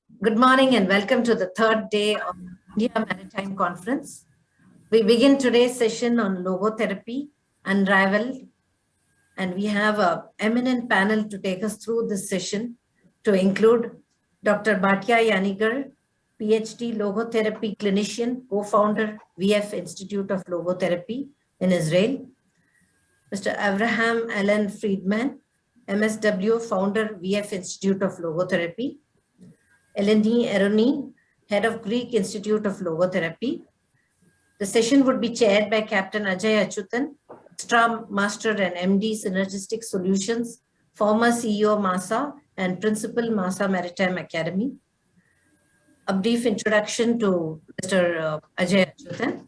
Good morning and welcome to the third day of India Maritime Conference. We begin today's session on logotherapy, Unraveled, and we have an eminent panel to take us through this session to include Dr. Bhatia Yanigar, PhD logotherapy clinician, co-founder, VF Institute of Logotherapy in Israel. Mr. Abraham Allen Friedman, MSW, founder, VF Institute of Logotherapy. Eleni Eroni, head of Greek Institute of Logotherapy. The session would be chaired by Captain Ajay Achyutan, Extra Master and MD Synergistic Solutions, former CEO MASA and Principal MASA Maritime Academy. A brief introduction to Mr. Ajay Achyutan,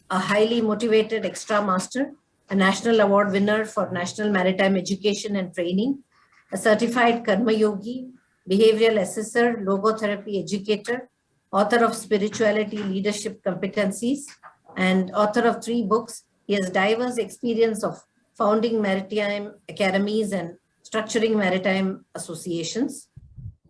a highly motivated Extra Master, a national award winner for National Maritime Education and Training, a certified Karma Yogi, behavioral assessor, logotherapy educator, author of Spirituality Leadership Competencies, and author of 3 books. He has diverse experience of founding maritime academies and structuring maritime associations.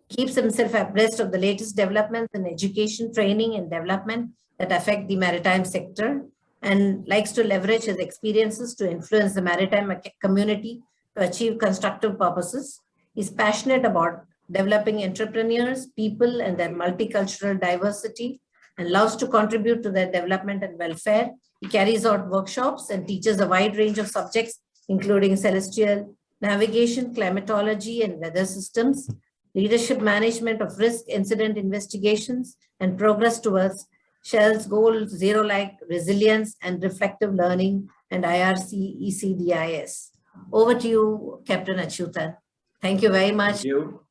Keeps himself abreast of the latest developments in education, training, and development that affect the maritime sector, and likes to leverage his experiences to influence the maritime community to achieve constructive purposes. He's passionate about developing entrepreneurs, people, and their multicultural diversity, and loves to contribute to their development and welfare. He carries out workshops and teaches a wide range of subjects, including celestial navigation, climatology, and weather systems, leadership management of risk incident investigations, and progress towards Shell's goal zero like resilience and reflective learning and IRC ECDIS. Over to you, Captain Achyutan. Thank you very much,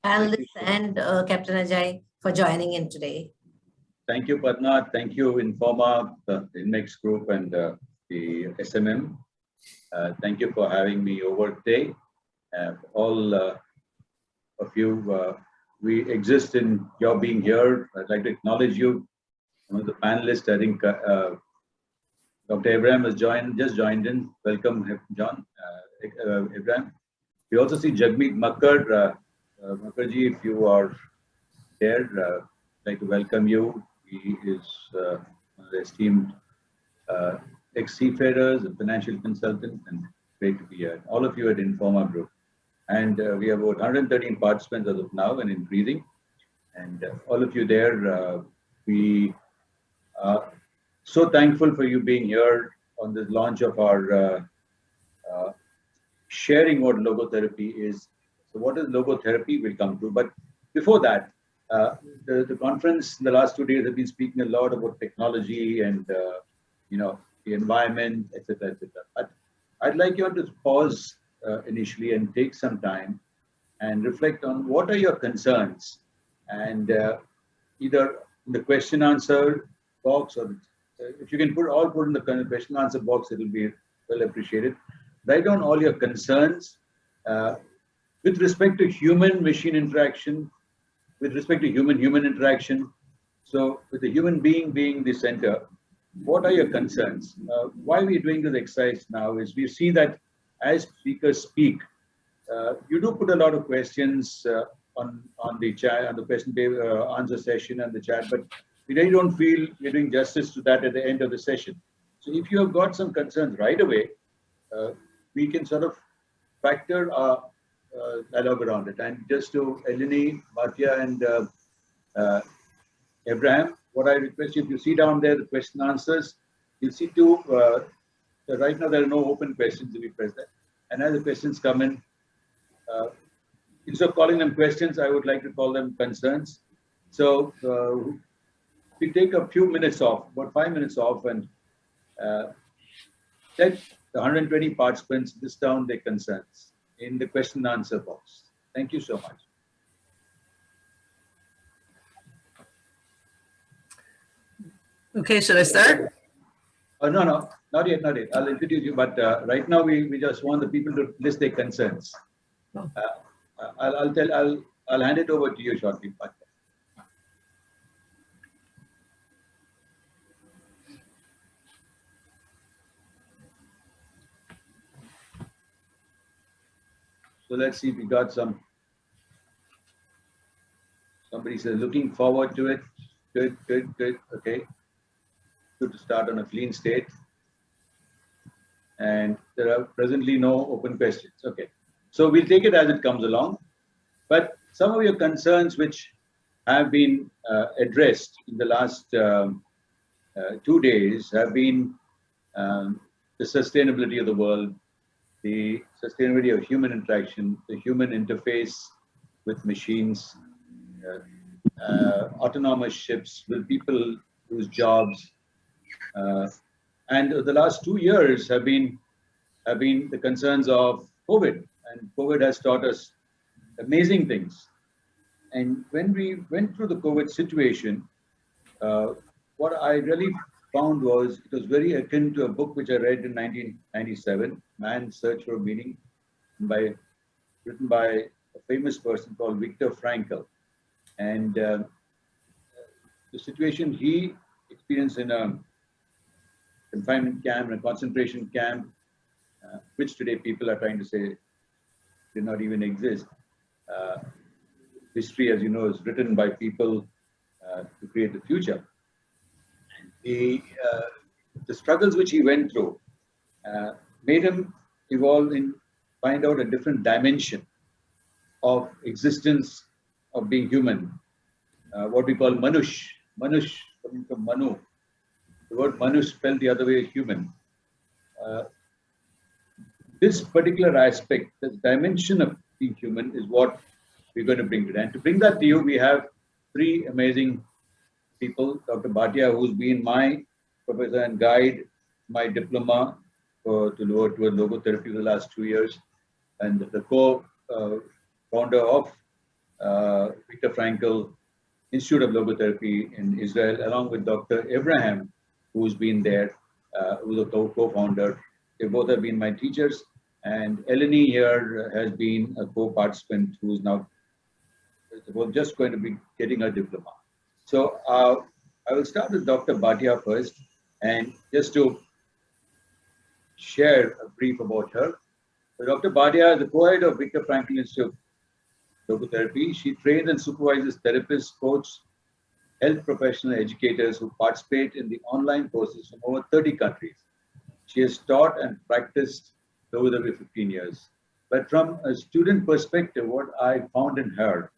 panelists and Captain Ajay, for joining in today. Thank you, Padma. Thank you, Informa, the INMEX group, and the SMM. Thank you for having me over today. All of you, we exist in your being here. I'd like to acknowledge you. One of the panelists, I think Dr. Abraham has just joined in. Welcome, John, Abraham. We also see Jagmeet Makkar. Makkarji, if you are there, I'd like to welcome you. He is one of the esteemed ex-seafarers, a financial consultant, and great to be here. All of you at Informa Group. And we have about 113 participants as of now and increasing. And all of you there, we are so thankful for you being here on the launch of our sharing what logotherapy is. So what is logotherapy? We'll come to. But before that, the conference in the last 2 days have been speaking a lot about technology and the environment, etc., etc. But I'd like you to pause initially and take some time and reflect on what are your concerns, and either in the question answer box, or if you can put in the question answer box, it will be well appreciated. Write down all your concerns with respect to human-machine interaction, with respect to human-human interaction. So with the human being the center, what are your concerns? Why we are doing this exercise now is we see that as speakers speak, you do put a lot of questions on the chat, on the question answer session and the chat, but we really don't feel we're doing justice to that at the end of the session. So if you have got some concerns right away, we can sort of factor our dialogue around it. And just to Eleni, Bhatia, and Abraham, what I request you, if you see down there the question answers, you'll see two. Right now there are no open questions if you press that. And as the questions come in, instead of calling them questions, I would like to call them concerns. So we take a few minutes off, about 5 minutes off, and let the 120 participants list down their concerns in the question and answer box. Thank you so much. Okay, should I start? No, not yet. I'll introduce you, but right now we just want the people to list their concerns. I'll hand it over to you shortly. So let's see if we got some. Somebody says, looking forward to it. Good, good, good. Okay. Good to start on a clean state. And there are presently no open questions. Okay. So we'll take it as it comes along. But some of your concerns which have been addressed in the last 2 days have been the sustainability of the world, the sustainability of human interaction, the human interface with machines, autonomous ships, will people lose jobs? And the last 2 years have been the concerns of COVID, and COVID has taught us amazing things. And when we went through the COVID situation, what I really found was it was very akin to a book which I read in 1997, Man's Search for Meaning, written by a famous person called Viktor Frankl. And the situation he experienced in a confinement camp, in a concentration camp, which today people are trying to say did not even exist. History, as you know, is written by people to create the future. The struggles which he went through made him evolve and find out a different dimension of existence, of being human, what we call manush. Manush coming from manu. The word manush spelled the other way, human. This particular aspect, this dimension of being human, is what we're going to bring today. And to bring that to you, we have three amazing people. Dr. Bhatia, who's been my professor and guide, my diploma toward logotherapy for the last 2 years, and the co-founder of Viktor Frankl Institute of Logotherapy in Israel, along with Dr. Abraham, who's been there, who's a co-founder. They both have been my teachers, and Eleni here has been a co-participant who's now just going to be getting her diploma. So I will start with Dr. Bhatia first, and just to share a brief about her. So Dr. Bhatia is the co-head of Viktor Frankl Institute of Logotherapy. She trains and supervises therapists, coaches, health professional educators who participate in the online courses from over 30 countries. She has taught and practiced logotherapy for 15 years. But from a student perspective, what I found in her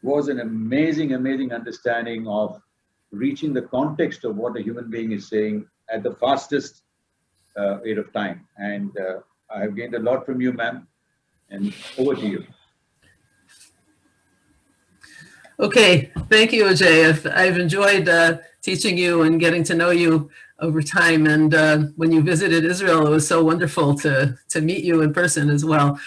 was an amazing, amazing understanding of reaching the context of what a human being is saying at the fastest rate of time. And I have gained a lot from you, ma'am, and over to you. Okay, thank you, Ajay. I've enjoyed teaching you and getting to know you over time. And when you visited Israel, it was so wonderful to meet you in person as well.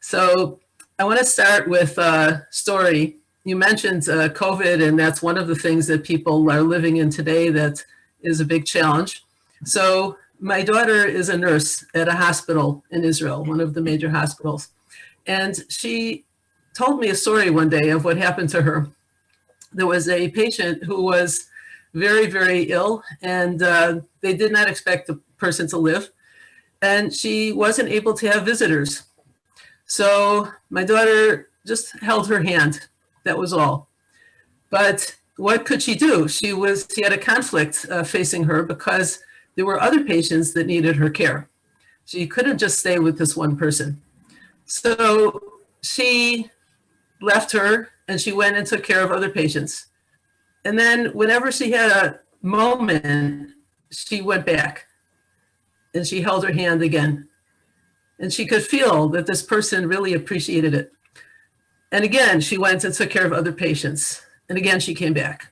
So I want to start with a story. You mentioned COVID, and that's one of the things that people are living in today that is a big challenge. So my daughter is a nurse at a hospital in Israel, one of the major hospitals. And she told me a story one day of what happened to her. There was a patient who was very, very ill, and they did not expect the person to live. And she wasn't able to have visitors. So my daughter just held her hand. That was all. But what could she do? She had a conflict facing her because there were other patients that needed her care. She couldn't just stay with this one person. So she left her and she went and took care of other patients. And then whenever she had a moment, she went back and she held her hand again. And she could feel that this person really appreciated it. And again, she went and took care of other patients. And again, she came back.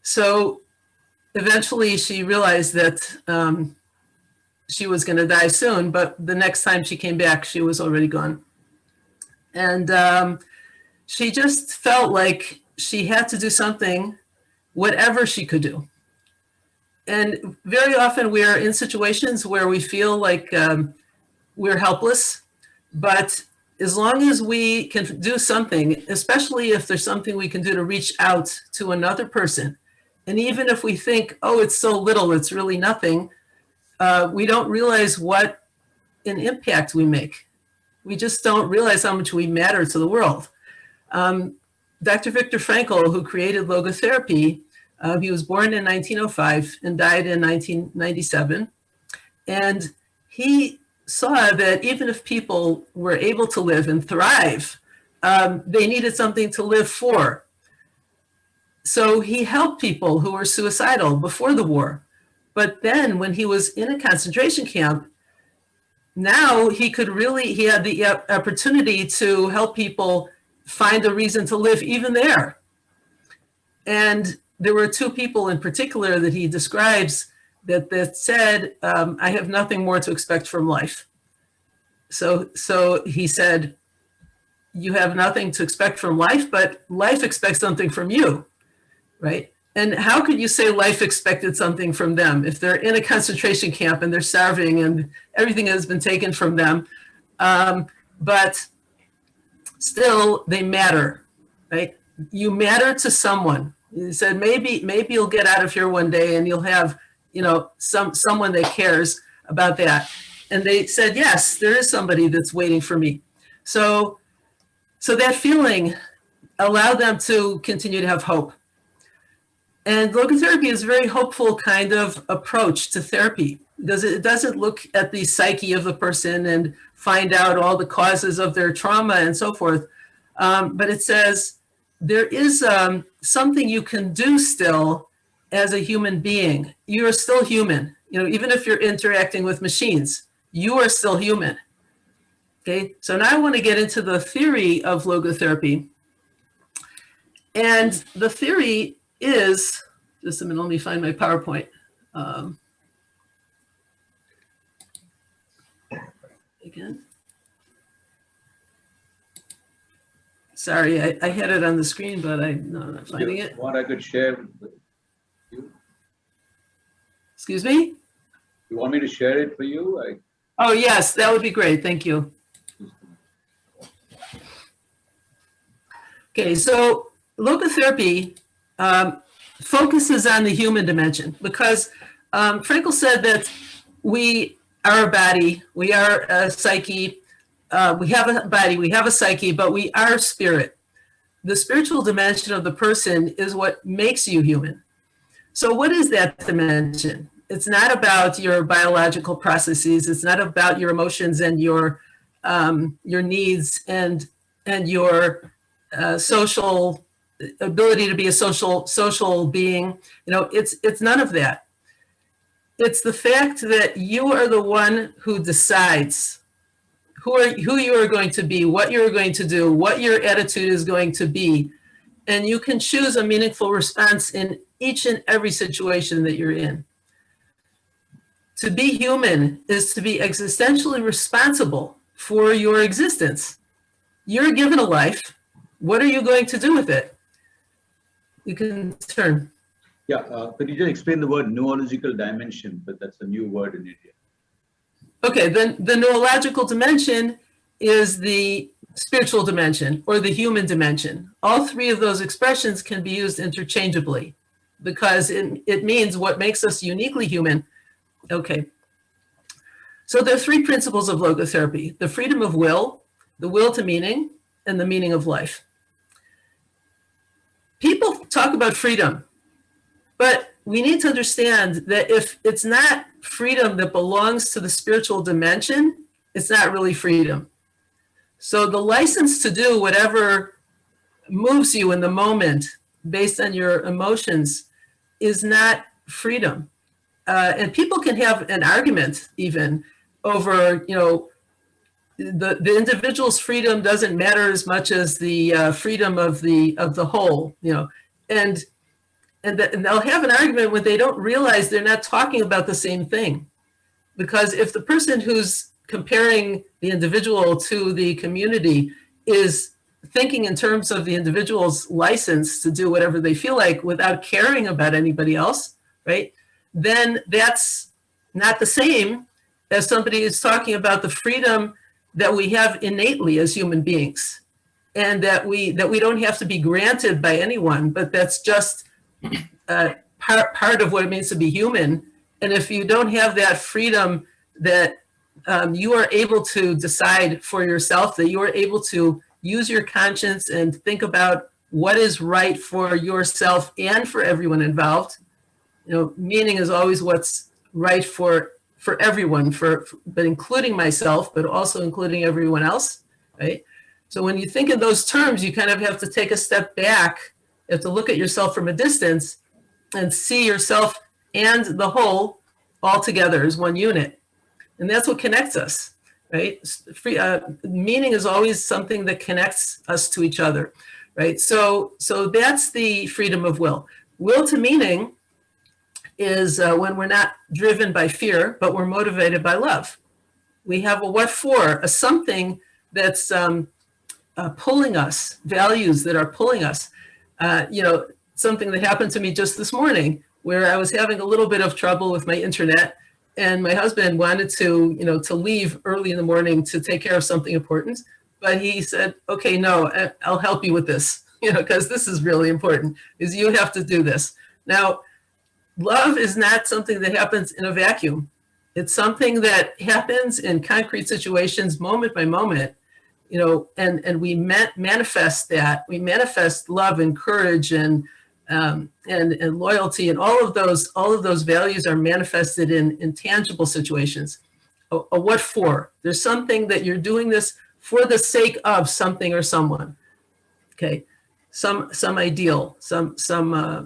So eventually she realized that she was going to die soon, but the next time she came back, she was already gone. And she just felt like she had to do something, whatever she could do. And very often we are in situations where we feel like we're helpless, but as long as we can do something, especially if there's something we can do to reach out to another person, and even if we think, oh, it's so little, it's really nothing, we don't realize what an impact we make. We just don't realize how much we matter to the world. Dr. Viktor Frankl, who created logotherapy, he was born in 1905 and died in 1997. And he saw that even if people were able to live and thrive, they needed something to live for. So he helped people who were suicidal before the war. But then when he was in a concentration camp, now he had the opportunity to help people find a reason to live even there. And there were two people in particular that he describes that said, I have nothing more to expect from life. So he said, you have nothing to expect from life, but life expects something from you, right? And how could you say life expected something from them if they're in a concentration camp and they're starving and everything has been taken from them? But still, they matter, right? You matter to someone. He said, maybe you'll get out of here one day and you'll have, someone that cares about that. And they said, yes, there is somebody that's waiting for me. So that feeling allowed them to continue to have hope. And logotherapy is a very hopeful kind of approach to therapy because it doesn't look at the psyche of the person and find out all the causes of their trauma and so forth. But it says there is something you can do still as a human being. You are still human. Even if you're interacting with machines, you are still human. Okay, so now I want to get into the theory of logotherapy. And the theory is, just a minute, let me find my PowerPoint. Again. Sorry, I had it on the screen, but I'm not finding it. What I could share with you? Excuse me? You want me to share it for you? Oh, yes, that would be great. Thank you. Okay, so logotherapy focuses on the human dimension because Frankl said that we are a body, we are a psyche, we have a body, we have a psyche, but we are spirit. The spiritual dimension of the person is what makes you human. So what is that dimension? It's not about your biological processes. It's not about your emotions and your needs and your social ability to be a social being. It's none of that. It's the fact that you are the one who decides who you are going to be, what you're going to do, what your attitude is going to be. And you can choose a meaningful response in each and every situation that you're in. To be human is to be existentially responsible for your existence. You're given a life. What are you going to do with it? You can turn. Yeah, could you just explain the word noological dimension? But that's a new word in India. Okay, then the noological dimension is the spiritual dimension or the human dimension. All three of those expressions can be used interchangeably because it means what makes us uniquely human. Okay, so there are three principles of logotherapy: the freedom of will, the will to meaning, and the meaning of life. People talk about freedom, but we need to understand that if it's not freedom that belongs to the spiritual dimension, it's not really freedom. So the license to do whatever moves you in the moment based on your emotions is not freedom. And people can have an argument even over, the individual's freedom doesn't matter as much as the freedom of the whole, and they'll have an argument when they don't realize they're not talking about the same thing. Because if the person who's comparing the individual to the community is thinking in terms of the individual's license to do whatever they feel like without caring about anybody else, right? Then that's not the same as somebody who's talking about the freedom that we have innately as human beings, and that we don't have to be granted by anyone, but that's just part of what it means to be human. And if you don't have that freedom that you are able to decide for yourself, that you are able to use your conscience and think about what is right for yourself and for everyone involved. Meaning is always what's right for everyone, but including myself, but also including everyone else, right? So when you think in those terms, you kind of have to take a step back. You have to look at yourself from a distance and see yourself and the whole all together as one unit. And that's what connects us, right? Meaning is always something that connects us to each other, right? So that's the freedom of will. Will to meaning is when we're not driven by fear, but we're motivated by love. We have a what for, a something that's pulling us, values that are pulling us. Something that happened to me just this morning, where I was having a little bit of trouble with my internet, and my husband wanted to leave early in the morning to take care of something important. But he said, okay, no, I'll help you with this, because this is really important, is you have to do this. Now, love is not something that happens in a vacuum. It's something that happens in concrete situations, moment by moment, and we manifest that. We manifest love and courage and loyalty, and all of those values are manifested in tangible situations. A what for? There's something that you're doing this for the sake of something or someone. Okay, some ideal, some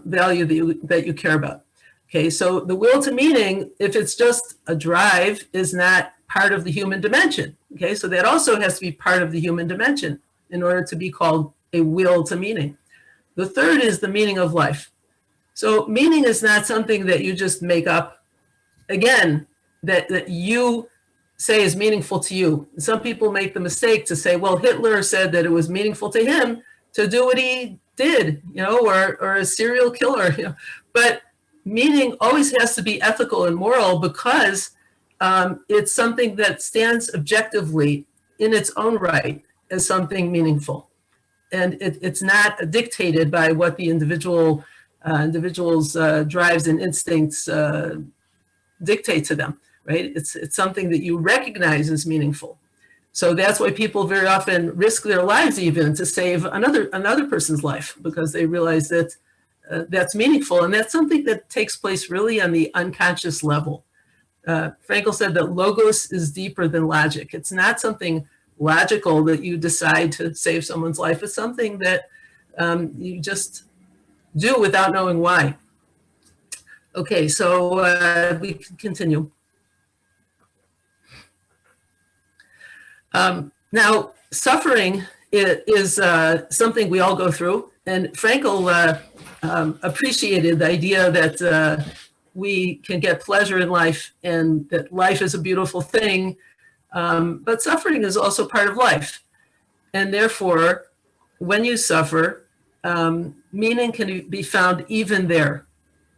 value that you care about. Okay, so the will to meaning, if it's just a drive, is not part of the human dimension. Okay, so that also has to be part of the human dimension in order to be called a will to meaning. The third is the meaning of life. So meaning is not something that you just make up, again, that you say is meaningful to you. Some people make the mistake to say, well, Hitler said that it was meaningful to him to do what he did, or a serial killer, But meaning always has to be ethical and moral, because it's something that stands objectively in its own right as something meaningful. And it's not dictated by what the individual's drives and instincts dictate to them, right? It's something that you recognize as meaningful. So that's why people very often risk their lives even to save another person's life, because they realize that that's meaningful. And that's something that takes place really on the unconscious level. Frankl said that logos is deeper than logic. It's not something logical that you decide to save someone's life. It's something that you just do without knowing why. Okay, so we can continue. Now, suffering is something we all go through. And Frankl appreciated the idea that we can get pleasure in life and that life is a beautiful thing, but suffering is also part of life. And therefore, when you suffer, meaning can be found even there.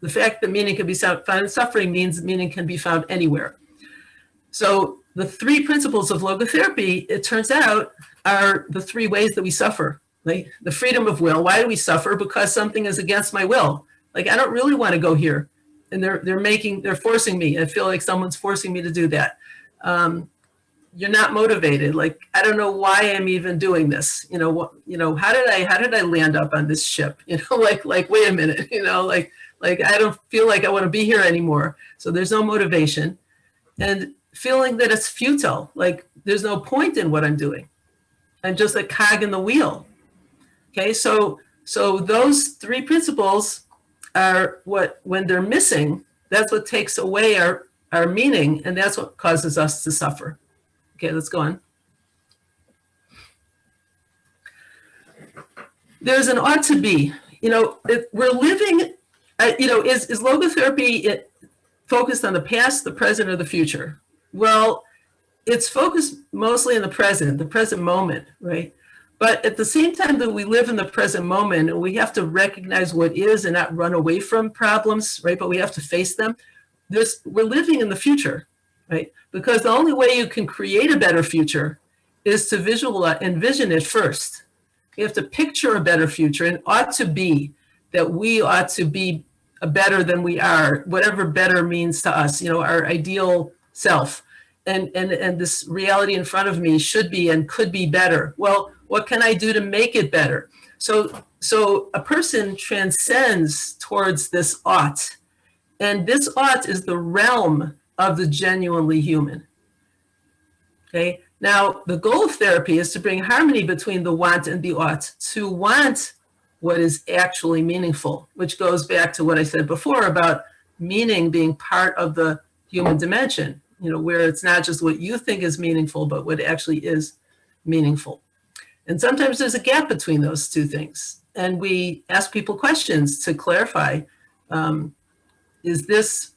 The fact that meaning can be found in suffering means meaning can be found anywhere. So the three principles of logotherapy, it turns out, are the three ways that we suffer. Like the freedom of will. Why do we suffer? Because something is against my will. Like, I don't really want to go here. And they're forcing me. I feel like someone's forcing me to do that. You're not motivated. Like, I don't know why I'm even doing this. How did I land up on this ship? Like wait a minute, like I don't feel like I want to be here anymore. So there's no motivation. And feeling that it's futile, like there's no point in what I'm doing. I'm just a cog in the wheel. Okay, so those three principles are what, when they're missing, that's what takes away our meaning, and that's what causes us to suffer. Okay, let's go on. There's an ought to be. We're living, is logotherapy focused on the past, the present, or the future? Well, it's focused mostly on the present moment, right? But at the same time that we live in the present moment, we have to recognize what is and not run away from problems, right? But we have to face them. We're living in the future, right? Because the only way you can create a better future is to envision it first. You have to picture a better future, and ought to be that we ought to be better than we are, whatever better means to us, our ideal self. And this reality in front of me should be and could be better. Well, What can I do to make it better? So a person transcends towards this ought. And this ought is the realm of the genuinely human. Okay. Now, the goal of therapy is to bring harmony between the want and the ought, to want what is actually meaningful, which goes back to what I said before about meaning being part of the human dimension, where it's not just what you think is meaningful, but what actually is meaningful. And sometimes there's a gap between those two things. And we ask people questions to clarify, is this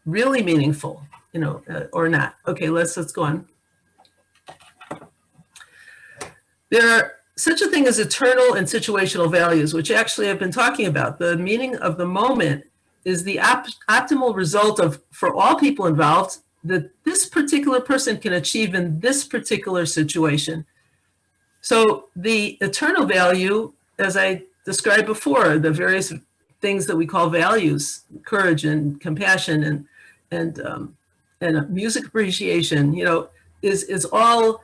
really meaningful, or not? Okay, let's go on. There are such a thing as eternal and situational values, which actually I've been talking about. The meaning of the moment is the optimal result of, for all people involved, that this particular person can achieve in this particular situation. So the eternal value, as I described before, the various things that we call values, courage and compassion and music appreciation, is all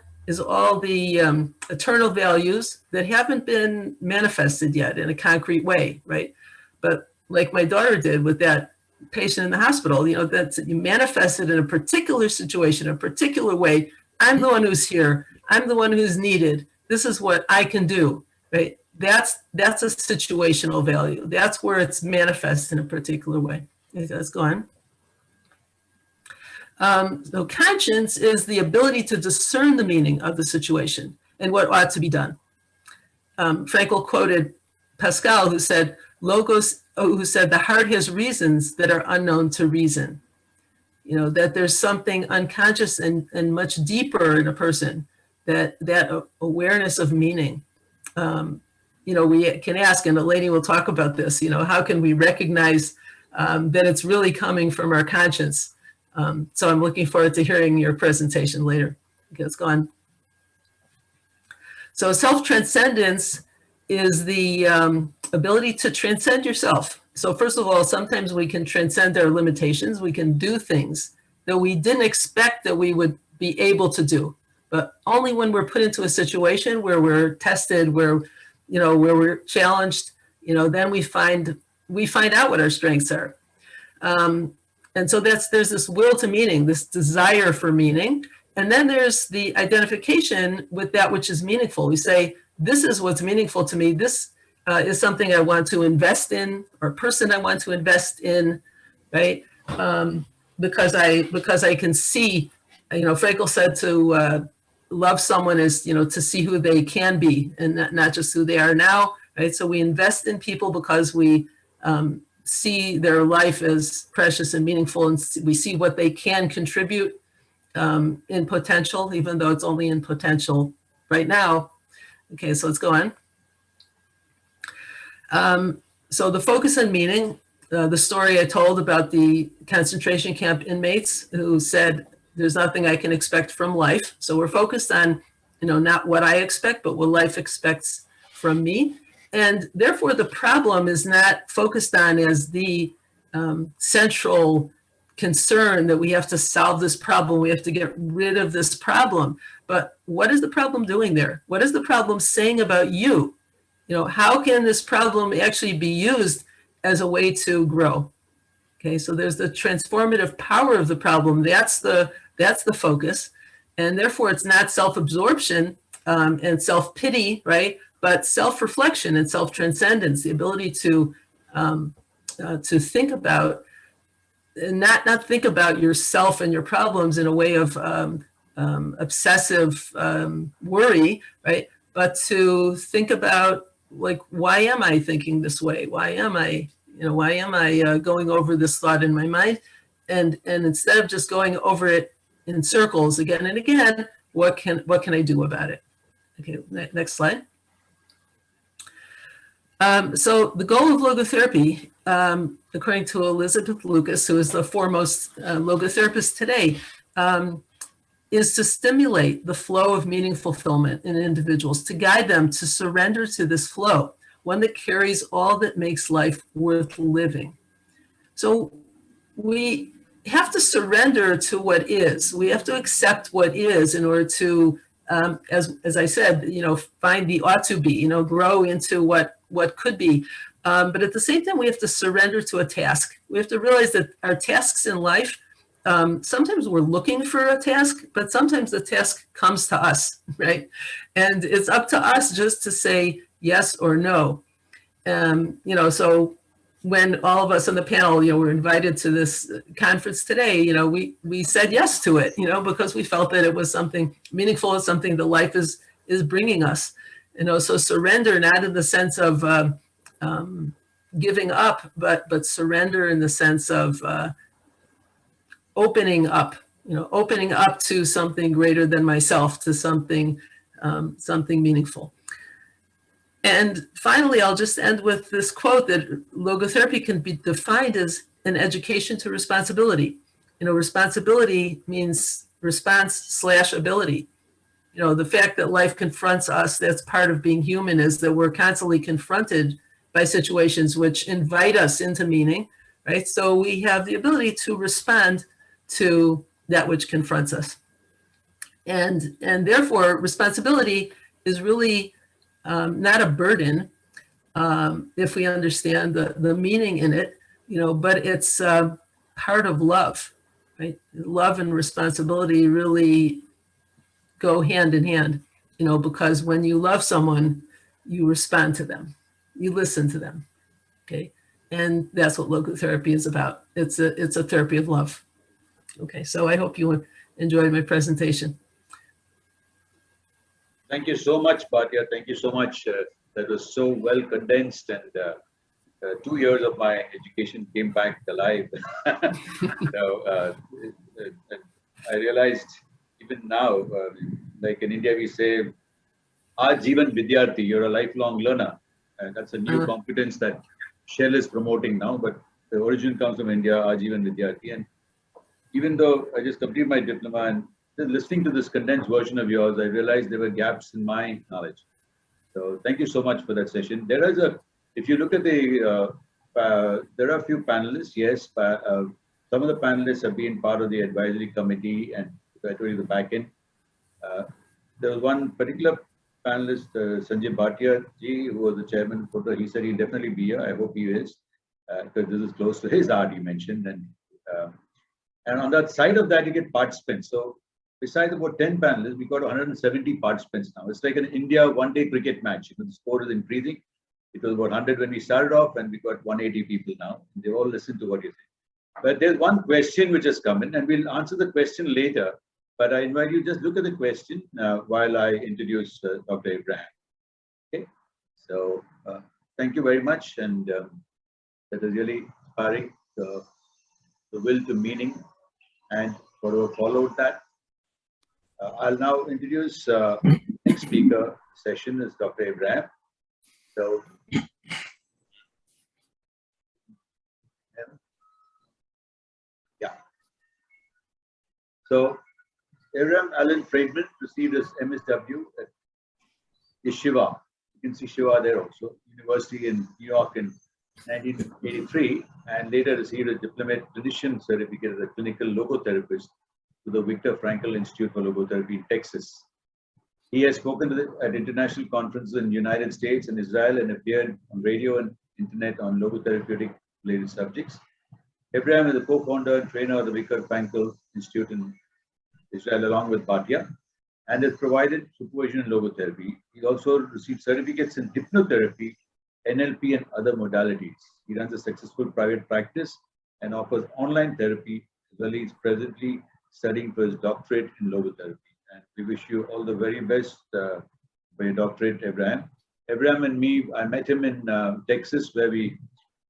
the eternal values that haven't been manifested yet in a concrete way, right? But like my daughter did with that patient in the hospital, that's manifested in a particular situation, a particular way. I'm the one who's here. I'm the one who's needed. This is what I can do, right? That's a situational value. That's where it's manifest in a particular way. Okay, let's go on. So conscience is the ability to discern the meaning of the situation and what ought to be done. Frankl quoted Pascal, who said, the heart has reasons that are unknown to reason. That there's something unconscious and much deeper in a person, that awareness of meaning. We can ask, and the lady will talk about this, how can we recognize that it's really coming from our conscience? So I'm looking forward to hearing your presentation later. Okay, let's go on. So self-transcendence is the ability to transcend yourself. So first of all, sometimes we can transcend our limitations. We can do things that we didn't expect that we would be able to do, but only when we're put into a situation where we're tested, where we're challenged, then we find out what our strengths are. And so there's this will to meaning, this desire for meaning. And then there's the identification with that which is meaningful. We say, this is what's meaningful to me. This is something I want to invest in, or a person I want to invest in, right? Because I can see, Frankl said to love someone is, to see who they can be and not just who they are now, right? So we invest in people because we see their life as precious and meaningful, and we see what they can contribute in potential, even though it's only in potential right now. Okay, so let's go on. So the focus on meaning, the story I told about the concentration camp inmates who said, there's nothing I can expect from life. So we're focused on, not what I expect, but what life expects from me. And therefore, the problem is not focused on as the central concern that we have to solve this problem. We have to get rid of this problem. But what is the problem doing there? What is the problem saying about you? How can this problem actually be used as a way to grow? Okay, so there's the transformative power of the problem. That's the focus. And therefore, it's not self-absorption and self-pity, right? But self-reflection and self-transcendence, the ability to think about, and not think about yourself and your problems in a way of obsessive worry, right? But to think about, like, why am I thinking this way? Why am I going over this thought in my mind? And instead of just going over it in circles again and again, what can I do about it? Okay, next slide. So the goal of logotherapy, according to Elizabeth Lucas, who is the foremost logotherapist today, is to stimulate the flow of meaning fulfillment in individuals, to guide them to surrender to this flow, one that carries all that makes life worth living. So we have to surrender to what is. We have to accept what is in order to as I said, find the ought to be, grow into what could be. But at the same time, we have to surrender to a task. We have to realize that our tasks in life, sometimes we're looking for a task, but sometimes the task comes to us, right? And it's up to us just to say yes or no. So when all of us on the panel, were invited to this conference today, we said yes to it, because we felt that it was something meaningful, it's something that life is bringing us. So surrender, not in the sense of giving up, but surrender in the sense of opening up to something greater than myself, to something meaningful. And finally, I'll just end with this quote that logotherapy can be defined as an education to responsibility. Responsibility means response/ability. The fact that life confronts us, that's part of being human, is that we're constantly confronted by situations which invite us into meaning, right? So we have the ability to respond to that which confronts us. And therefore, responsibility is really not a burden, if we understand the meaning in it, but it's part of love, right? Love and responsibility really go hand in hand, because when you love someone, you respond to them, you listen to them, okay? And that's what logotherapy is about. It's a therapy of love. Okay, so I hope you enjoyed my presentation. Thank you so much, Bhatia. Thank you so much. That was so well condensed, and 2 years of my education came back alive. So I realized even now, like in India, we say, Aajeevan Vidyarthi, you're a lifelong learner. And that's a new competence that Shell is promoting now, but the origin comes from India, Aajeevan Vidyarthi. And even though I just completed my diploma and just listening to this condensed version of yours, I realized there were gaps in my knowledge. So thank you so much for that session. There is if you look at the, there are a few panelists, yes. Some of the panelists have been part of the advisory committee and I told you the back end. There was one particular panelist, Sanjay Bhatia ji, who was the chairman. He said he'll definitely be here. I hope he is, because this is close to his art, you mentioned. And on that side of that, you get participants. So besides about 10 panelists, we got 170 participants now. It's like an India one-day cricket match. The score is increasing. It was about 100 when we started off, and we got 180 people now. They all listen to what you say. But there's one question which has come in, and we'll answer the question later. But I invite you just look at the question while I introduce Dr. Abraham. Okay. So thank you very much, and that is really inspiring. The will to meaning, and whatever followed that. I'll now introduce next speaker session is Dr. Abraham. So, yeah. So, Abraham Allen Friedman received his MSW at Yeshiva. You can see Shiva there also, University in New York in 1983, and later received a diplomate clinician certificate as a clinical logotherapist to the Viktor Frankl Institute for Logotherapy in Texas. He has spoken at international conferences in the United States and Israel and appeared on radio and internet on logotherapeutic related subjects. Abraham is the co-founder and trainer of the Viktor Frankl Institute in Israel along with Bhatia, and has provided supervision in logotherapy. He also received certificates in hypnotherapy, NLP, and other modalities. He runs a successful private practice and offers online therapy, as well as presently studying for his doctorate in logotherapy. And we wish you all the very best for your doctorate, Abraham. Abraham and me, I met him in Texas, where we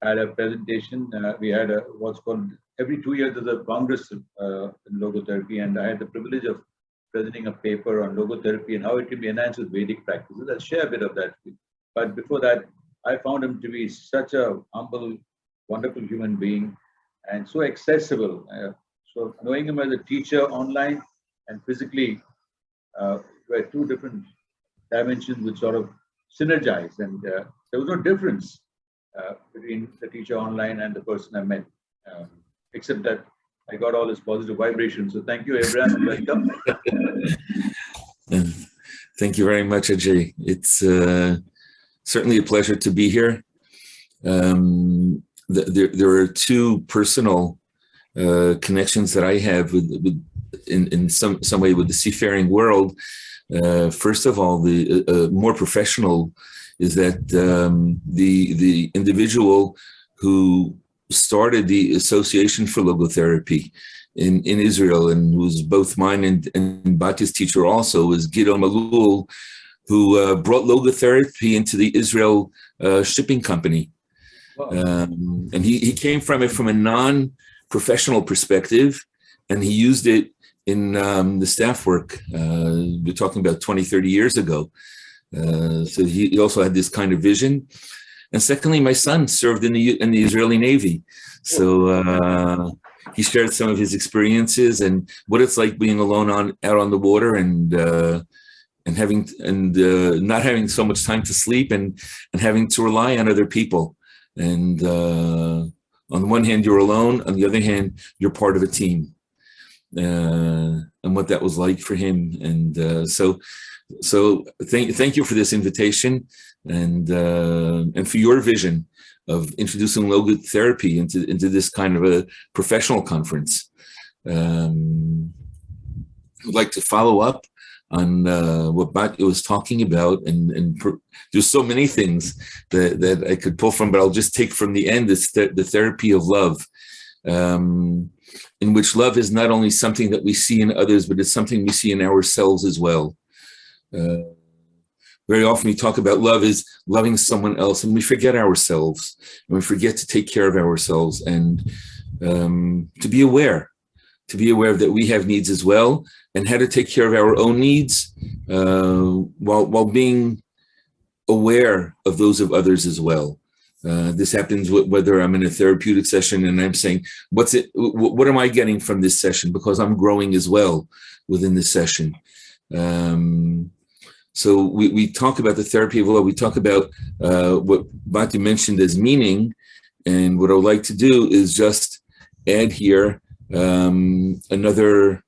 had a presentation. We had what's called, every 2 years there's a congress in logotherapy, and I had the privilege of presenting a paper on logotherapy and how it can be enhanced with Vedic practices. I'll share a bit of that. But before that, I found him to be such a humble, wonderful human being, and so accessible. So knowing him as a teacher online and physically were two different dimensions which sort of synergized, and there was no difference between the teacher online and the person I met, except that I got all his positive vibrations. So thank you, Abraham, and welcome. Thank you very much, Ajay. It's certainly a pleasure to be here. There are two personal connections that I have in some way with the seafaring world. First of all, the more professional is that the individual who started the Association for Logotherapy in Israel, and was both mine and Bati's teacher also, was Guido Malul, who brought logotherapy into the Israel shipping company. Wow. And he came from it from a non-professional perspective, and he used it in the staff work. We're talking about 20, 30 years ago. So he also had this kind of vision. And secondly, my son served in the Israeli Navy. So he shared some of his experiences and what it's like being alone out on the water and not having so much time to sleep and having to rely on other people. And on the one hand, you're alone. On the other hand, you're part of a team. And what that was like for him. And so thank you for this invitation and for your vision of introducing logotherapy into this kind of a professional conference. I'd like to follow up on what Bati was talking about, and there's so many things that I could pull from, but I'll just take from the end. It's the therapy of love, in which love is not only something that we see in others, but it's something we see in ourselves as well. Very often we talk about love is loving someone else, and we forget ourselves, and we forget to take care of ourselves, and to be aware that we have needs as well, and how to take care of our own needs while being aware of those of others as well. This happens whether I'm in a therapeutic session and I'm saying, what am I getting from this session? Because I'm growing as well within this session. So we talk about the therapy of love. We talk about what Bati mentioned as meaning. And what I would like to do is just add here another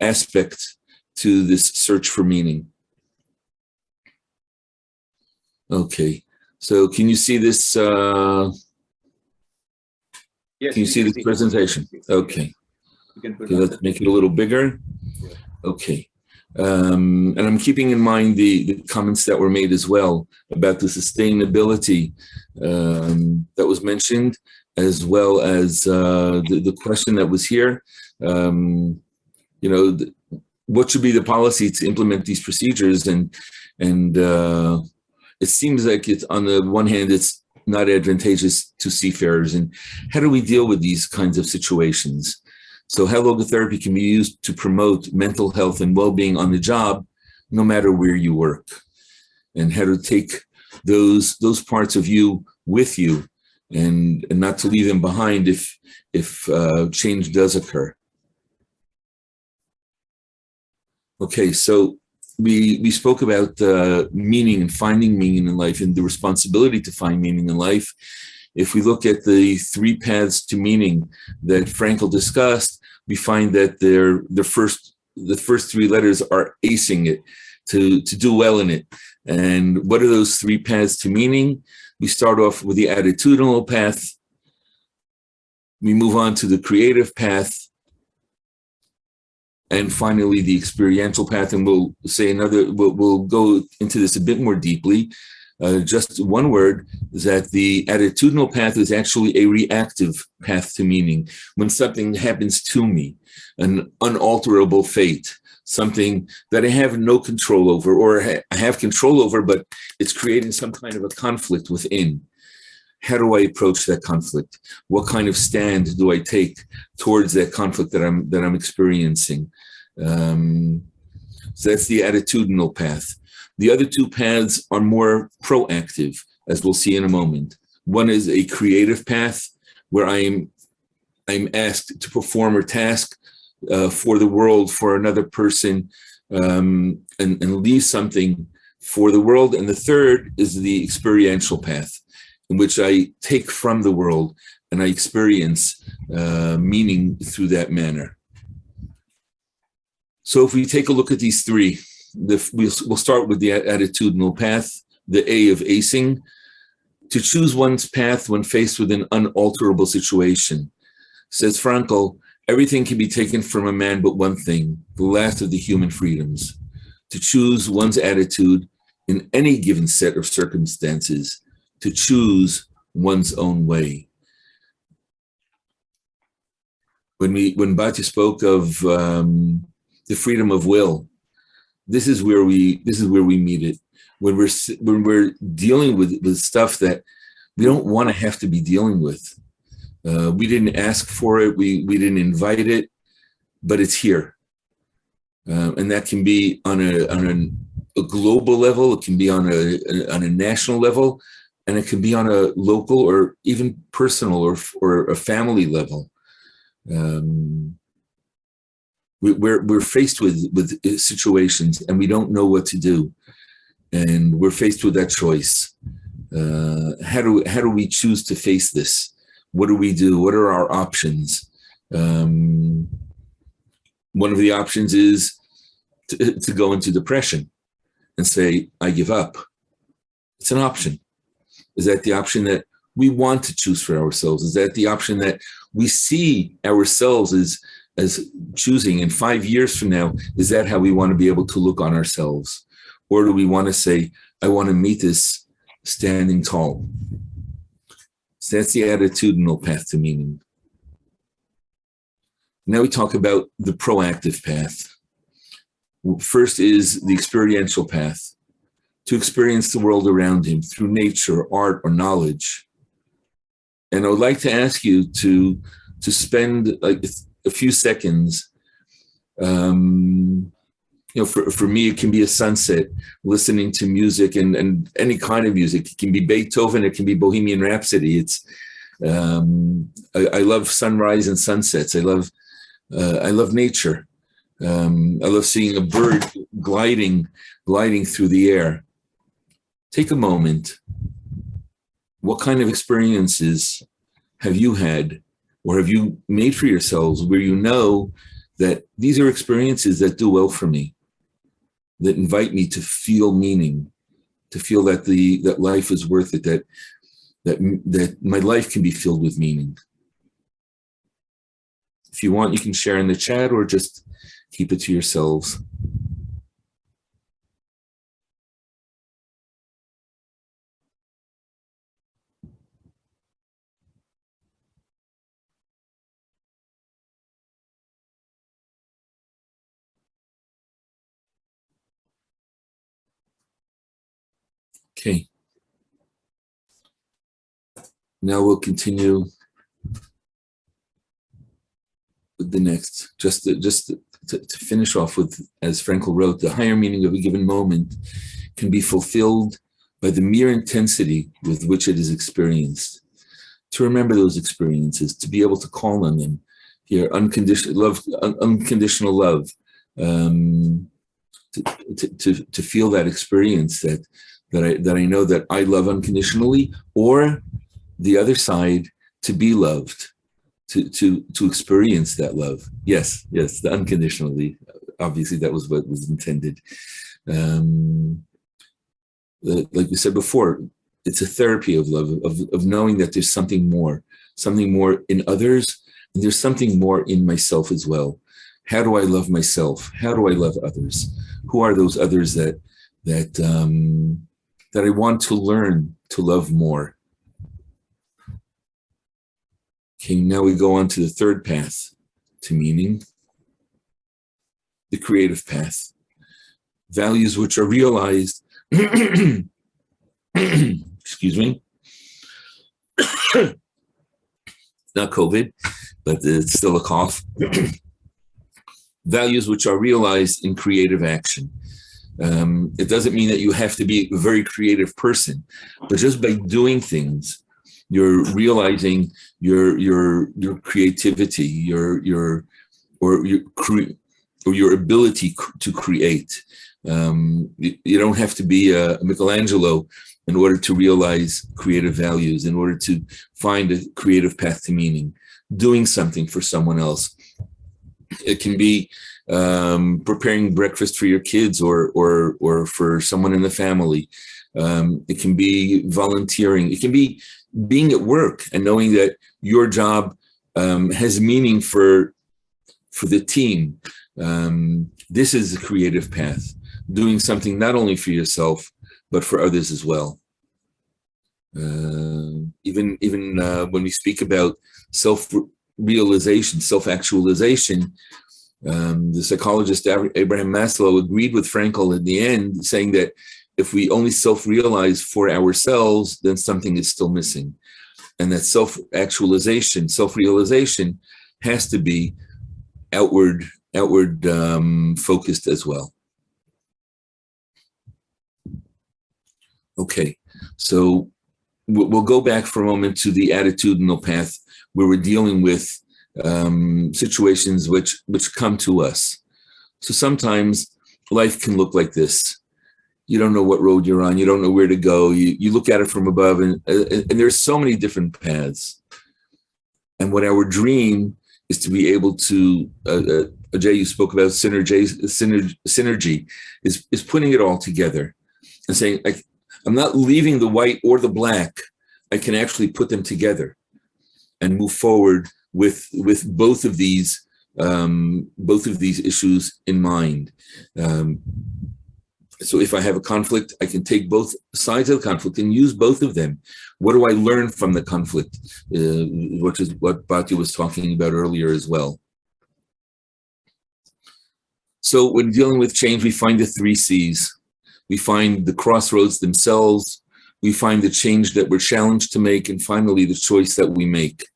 aspect to this search for meaning. Okay, so can you see this? Yes, can you see this presentation? Okay. Okay, let's make it a little bigger. Okay. And I'm keeping in mind the comments that were made as well about the sustainability that was mentioned, as well as the question that was here. What should be the policy to implement these procedures? And it seems like it's, on the one hand, it's not advantageous to seafarers. And how do we deal with these kinds of situations? So how logotherapy can be used to promote mental health and well-being on the job, no matter where you work, and how to take those parts of you with you, and not to leave them behind if change does occur. Okay, so we spoke about meaning and finding meaning in life and the responsibility to find meaning in life. If we look at the 3 paths to meaning that Frankl discussed, we find that the first 3 letters are acing it, to do well in it. And what are those 3 paths to meaning? We start off with the attitudinal path. We move on to the creative path. And finally, the experiential path. And we'll go into this a bit more deeply. Just one word is that the attitudinal path is actually a reactive path to meaning. When something happens to me, an unalterable fate, something that I have no control over, or I have control over, but it's creating some kind of a conflict within. How do I approach that conflict? What kind of stand do I take towards that conflict that I'm experiencing? So that's the attitudinal path. The other 2 paths are more proactive, as we'll see in a moment. One is a creative path, where I'm asked to perform a task for the world, for another person, and leave something for the world. And the third is the experiential path, in which I take from the world and I experience meaning through that manner. So if we take a look at these 3, we'll start with the attitudinal path, the A of acing, to choose one's path when faced with an unalterable situation. Says Frankl, everything can be taken from a man but one thing, the last of the human freedoms, to choose one's attitude in any given set of circumstances, to choose one's own way. When Bhatti spoke of the freedom of will, this is where we meet it. When we're dealing with stuff that we don't want to have to be dealing with. We didn't ask for it. We didn't invite it, but it's here. And that can be on a global level. It can be on a national level, and it can be on a local or even personal or a family level. We're faced with situations, and we don't know what to do, and we're faced with that choice. How do we choose to face this? What do we do? What are our options? One of the options is to go into depression and say, I give up. It's an option. Is that the option that we want to choose for ourselves? Is that the option that we see ourselves as choosing in 5 years from now? Is that how we want to be able to look on ourselves? Or do we want to say, I want to meet this standing tall? So that's the attitudinal path to meaning. Now we talk about the proactive path. First is the experiential path, to experience the world around him through nature, art, or knowledge. And I would like to ask you to spend like a few seconds. For me, it can be a sunset, listening to music and any kind of music. It can be Beethoven, it can be Bohemian Rhapsody. It's I love sunrise and sunsets. I love nature. I love seeing a bird gliding through the air. Take a moment. What kind of experiences have you had or have you made for yourselves where you know that these are experiences that do well for me, that invite me to feel meaning, to feel that that life is worth it, that my life can be filled with meaning? If you want, you can share in the chat or just keep it to yourselves. Okay. Now we'll continue with the next. Just to finish off with, as Frankl wrote, the higher meaning of a given moment can be fulfilled by the mere intensity with which it is experienced. To remember those experiences, to be able to call on them, here, unconditional love, to feel that experience that I know that I love unconditionally, or the other side, to be loved, to experience that love. Yes, the unconditionally. Obviously, that was what was intended. Like we said before, it's a therapy of love, of knowing that there's something more in others, and there's something more in myself as well. How do I love myself? How do I love others? Who are those others that I want to learn to love more? Okay, now we go on to the third path to meaning, the creative path. Values which are realized, excuse me, not COVID, but it's still a cough. Values which are realized in creative action. It doesn't mean that you have to be a very creative person, but just by doing things, you're realizing your creativity, your ability to create. You don't have to be a Michelangelo in order to realize creative values, in order to find a creative path to meaning, doing something for someone else. It can be preparing breakfast for your kids or for someone in the family. It can be volunteering. It can be being at work and knowing that your job has meaning for the team. This is a creative path, doing something not only for yourself, but for others as well. Even when we speak about self-realization, self-actualization, the psychologist Abraham Maslow agreed with Frankl at the end, saying that if we only self-realize for ourselves, then something is still missing. And that self-actualization, self-realization has to be outward focused as well. Okay, so we'll go back for a moment to the attitudinal path where we're dealing with situations which come to us. So sometimes life can look like this. You don't know what road you're on. You don't know where to go. You look at it from above, and there's so many different paths. And what our dream is to be able to, Ajay, you spoke about synergy is putting it all together and saying, I'm not leaving the white or the black. I can actually put them together and move forward with both of these issues in mind. So if I have a conflict, I can take both sides of the conflict and use both of them. What do I learn from the conflict? Which is what Batya was talking about earlier as well. So when dealing with change, we find the 3 C's. We find the crossroads themselves. We find the change that we're challenged to make, and finally the choice that we make.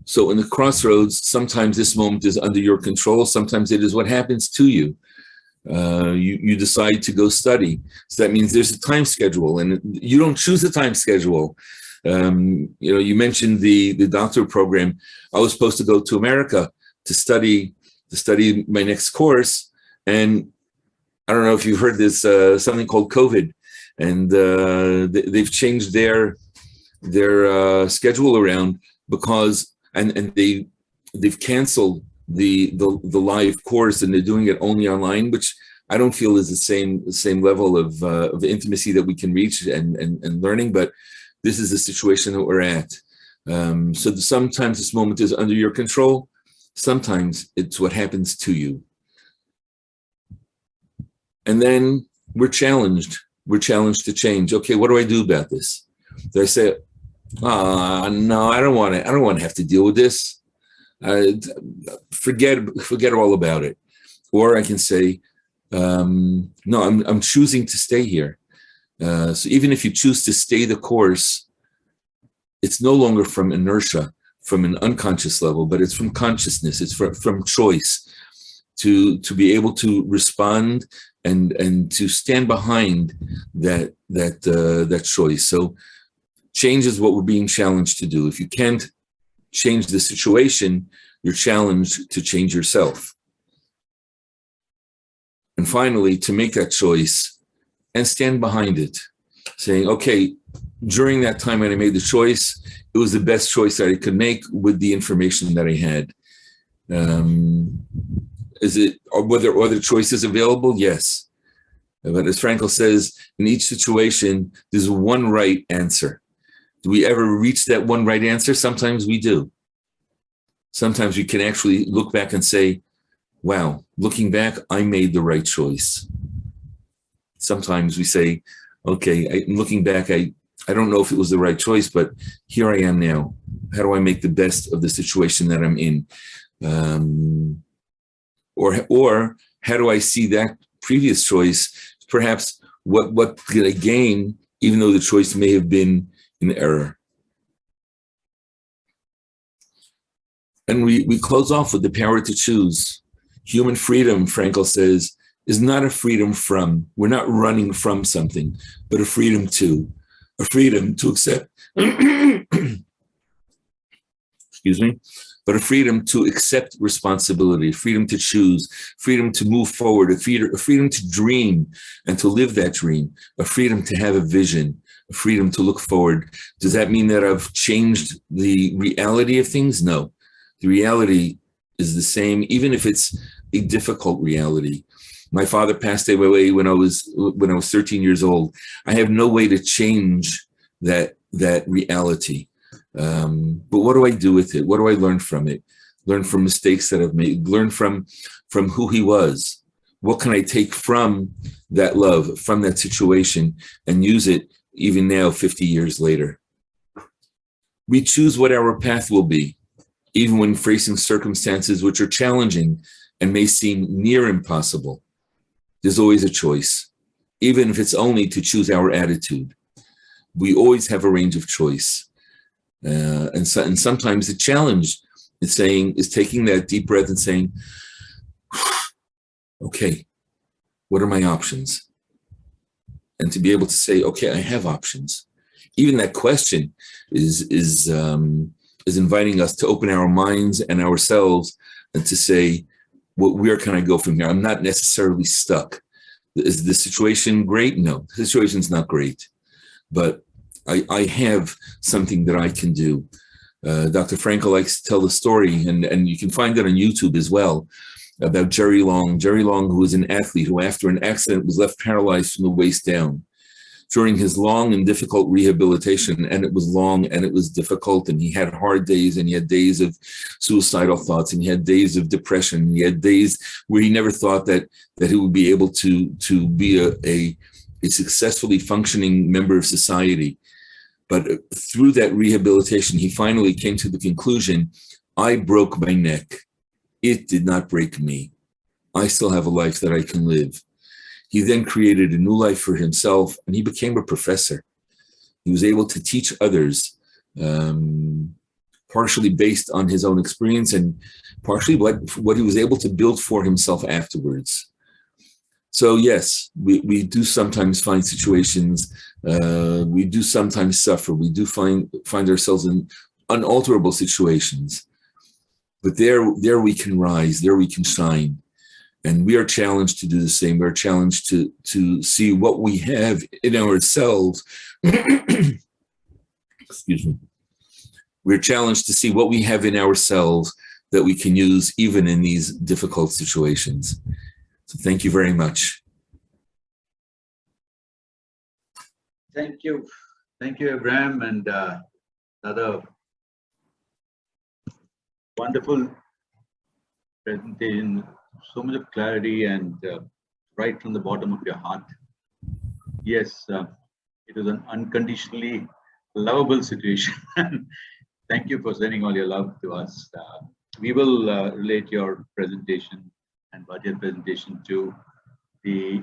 So in the crossroads, sometimes this moment is under your control. Sometimes it is what happens to you. You decide to go study. So that means there's a time schedule, and you don't choose the time schedule. You mentioned the doctorate program. I was supposed to go to America to study my next course, and I don't know if you've heard this, something called COVID, and they've changed their schedule around because and they've canceled the live course, and they're doing it only online, which I don't feel is the same level of intimacy that we can reach and learning. But this is the situation that we're at. So sometimes this moment is under your control. Sometimes it's what happens to you. And then we're challenged. We're challenged to change. Okay, what do I do about this? Do I say, no, I don't want to have to deal with this. Forget all about it. Or I can say, no, I'm choosing to stay here. So even if you choose to stay the course, it's no longer from inertia, from an unconscious level, but it's from consciousness. It's from choice to be able to respond and to stand behind that choice. So change is what we're being challenged to do. If you can't change the situation, you're challenged to change yourself. And finally, to make that choice and stand behind it, saying, okay, during that time when I made the choice, it was the best choice that I could make with the information that I had. Were there other choices available? Yes. But as Frankl says, in each situation, there's one right answer. Do we ever reach that one right answer? Sometimes we do. Sometimes we can actually look back and say, wow, looking back, I made the right choice. Sometimes we say, okay, looking back, I don't know if it was the right choice, but here I am now. How do I make the best of the situation that I'm in? Or how do I see that previous choice? Perhaps what did I gain, even though the choice may have been an error? And we close off with the power to choose. Human freedom, Frankl says, is not a freedom from. We're not running from something, but a freedom to accept. Excuse me. But a freedom to accept responsibility, freedom to choose, freedom to move forward, a freedom to dream and to live that dream, a freedom to have a vision, a freedom to look forward. Does that mean that I've changed the reality of things? No. The reality is the same, even if it's a difficult reality. My father passed away when I was 13 years old. I have no way to change that reality. But what do I do with it? What do I learn from it? Learn from mistakes that I've made. Learn from who he was. What can I take from that love, from that situation, and use it even now, 50 years later? We choose what our path will be, even when facing circumstances which are challenging and may seem near impossible. There's always a choice, even if it's only to choose our attitude. We always have a range of choice. And sometimes the challenge is taking that deep breath and saying, okay, what are my options? And to be able to say, okay, I have options. Even that question is inviting us to open our minds and ourselves and to say, where can I go from here? I'm not necessarily stuck. Is the situation great? No, the situation's not great, but I have something that I can do. Dr. Frankel likes to tell the story, and you can find it on YouTube as well, about Jerry Long. Jerry Long, who was an athlete who after an accident was left paralyzed from the waist down. During his long and difficult rehabilitation, and it was long and it was difficult, and he had hard days, and he had days of suicidal thoughts, and he had days of depression, and he had days where he never thought that he would be able to be a successfully functioning member of society. But through that rehabilitation, he finally came to the conclusion, I broke my neck. It did not break me. I still have a life that I can live. He then created a new life for himself, and he became a professor. He was able to teach others, partially based on his own experience and partially what he was able to build for himself afterwards. So yes, we do sometimes find situations, we do sometimes suffer, we do find ourselves in unalterable situations. But there we can rise, there we can shine. And we are challenged to do the same. We're challenged to see what we have in ourselves. Excuse me. We're challenged to see what we have in ourselves that we can use even in these difficult situations. So thank you very much. Thank you. Thank you, Abraham, and another wonderful presentation. So much of clarity and right from the bottom of your heart. Yes, it was an unconditionally lovable situation. Thank you for sending all your love to us. We will relate your presentation and budget presentation to the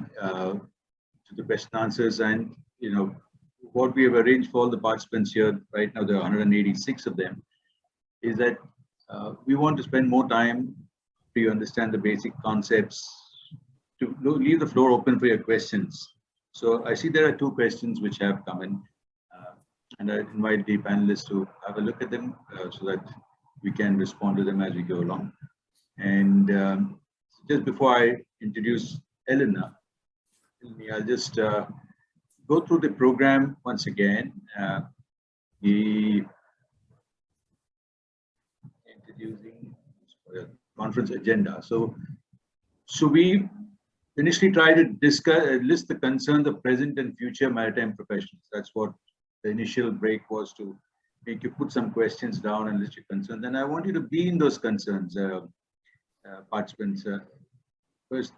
question answers, and what we have arranged for all the participants here right now. There are 186 of them. Is that we want to spend more time to understand the basic concepts, to leave the floor open for your questions. So I see there are 2 questions which have come in, and I invite the panelists to have a look at them so that we can respond to them as we go along. And just before I introduce Elena, I'll just go through the program once again. Introducing conference agenda. So we initially tried to list the concerns of present and future maritime professionals. That's what the initial break was, to make you put some questions down and list your concerns. And I want you to be in those concerns, participants. First,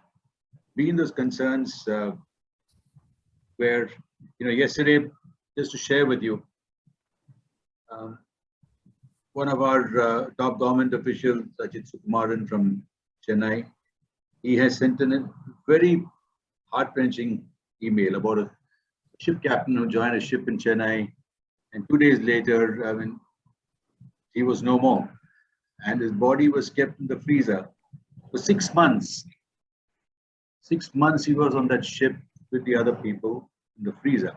be in those concerns where, yesterday, just to share with you, one of our top government officials, Sajid Sukumaran from Chennai, he has sent in a very heart-wrenching email about a ship captain who joined a ship in Chennai, and 2 days later, he was no more, and his body was kept in the freezer for 6 months. 6 months he was on that ship with the other people in the freezer.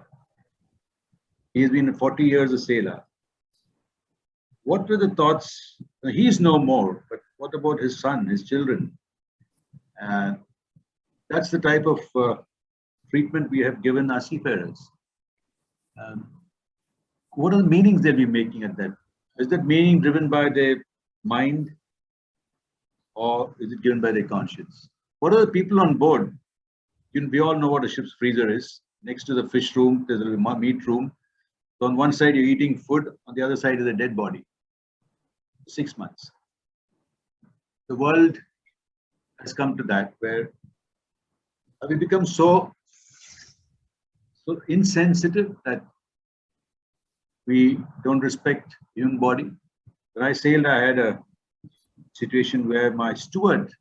He's been 40 years a sailor. What were the thoughts? He's no more, but what about his son, his children? That's the type of treatment we have given our seafarers. What are the meanings they'll be making at that? Is that meaning driven by their mind? or is it given by their conscience? What are the people on board? We all know what a ship's freezer is. Next to the fish room, there's a meat room. So on one side, you're eating food. On the other side is a dead body. 6 months. The world has come to that where we become so insensitive that we don't respect human body. When I sailed, I had a situation where my steward,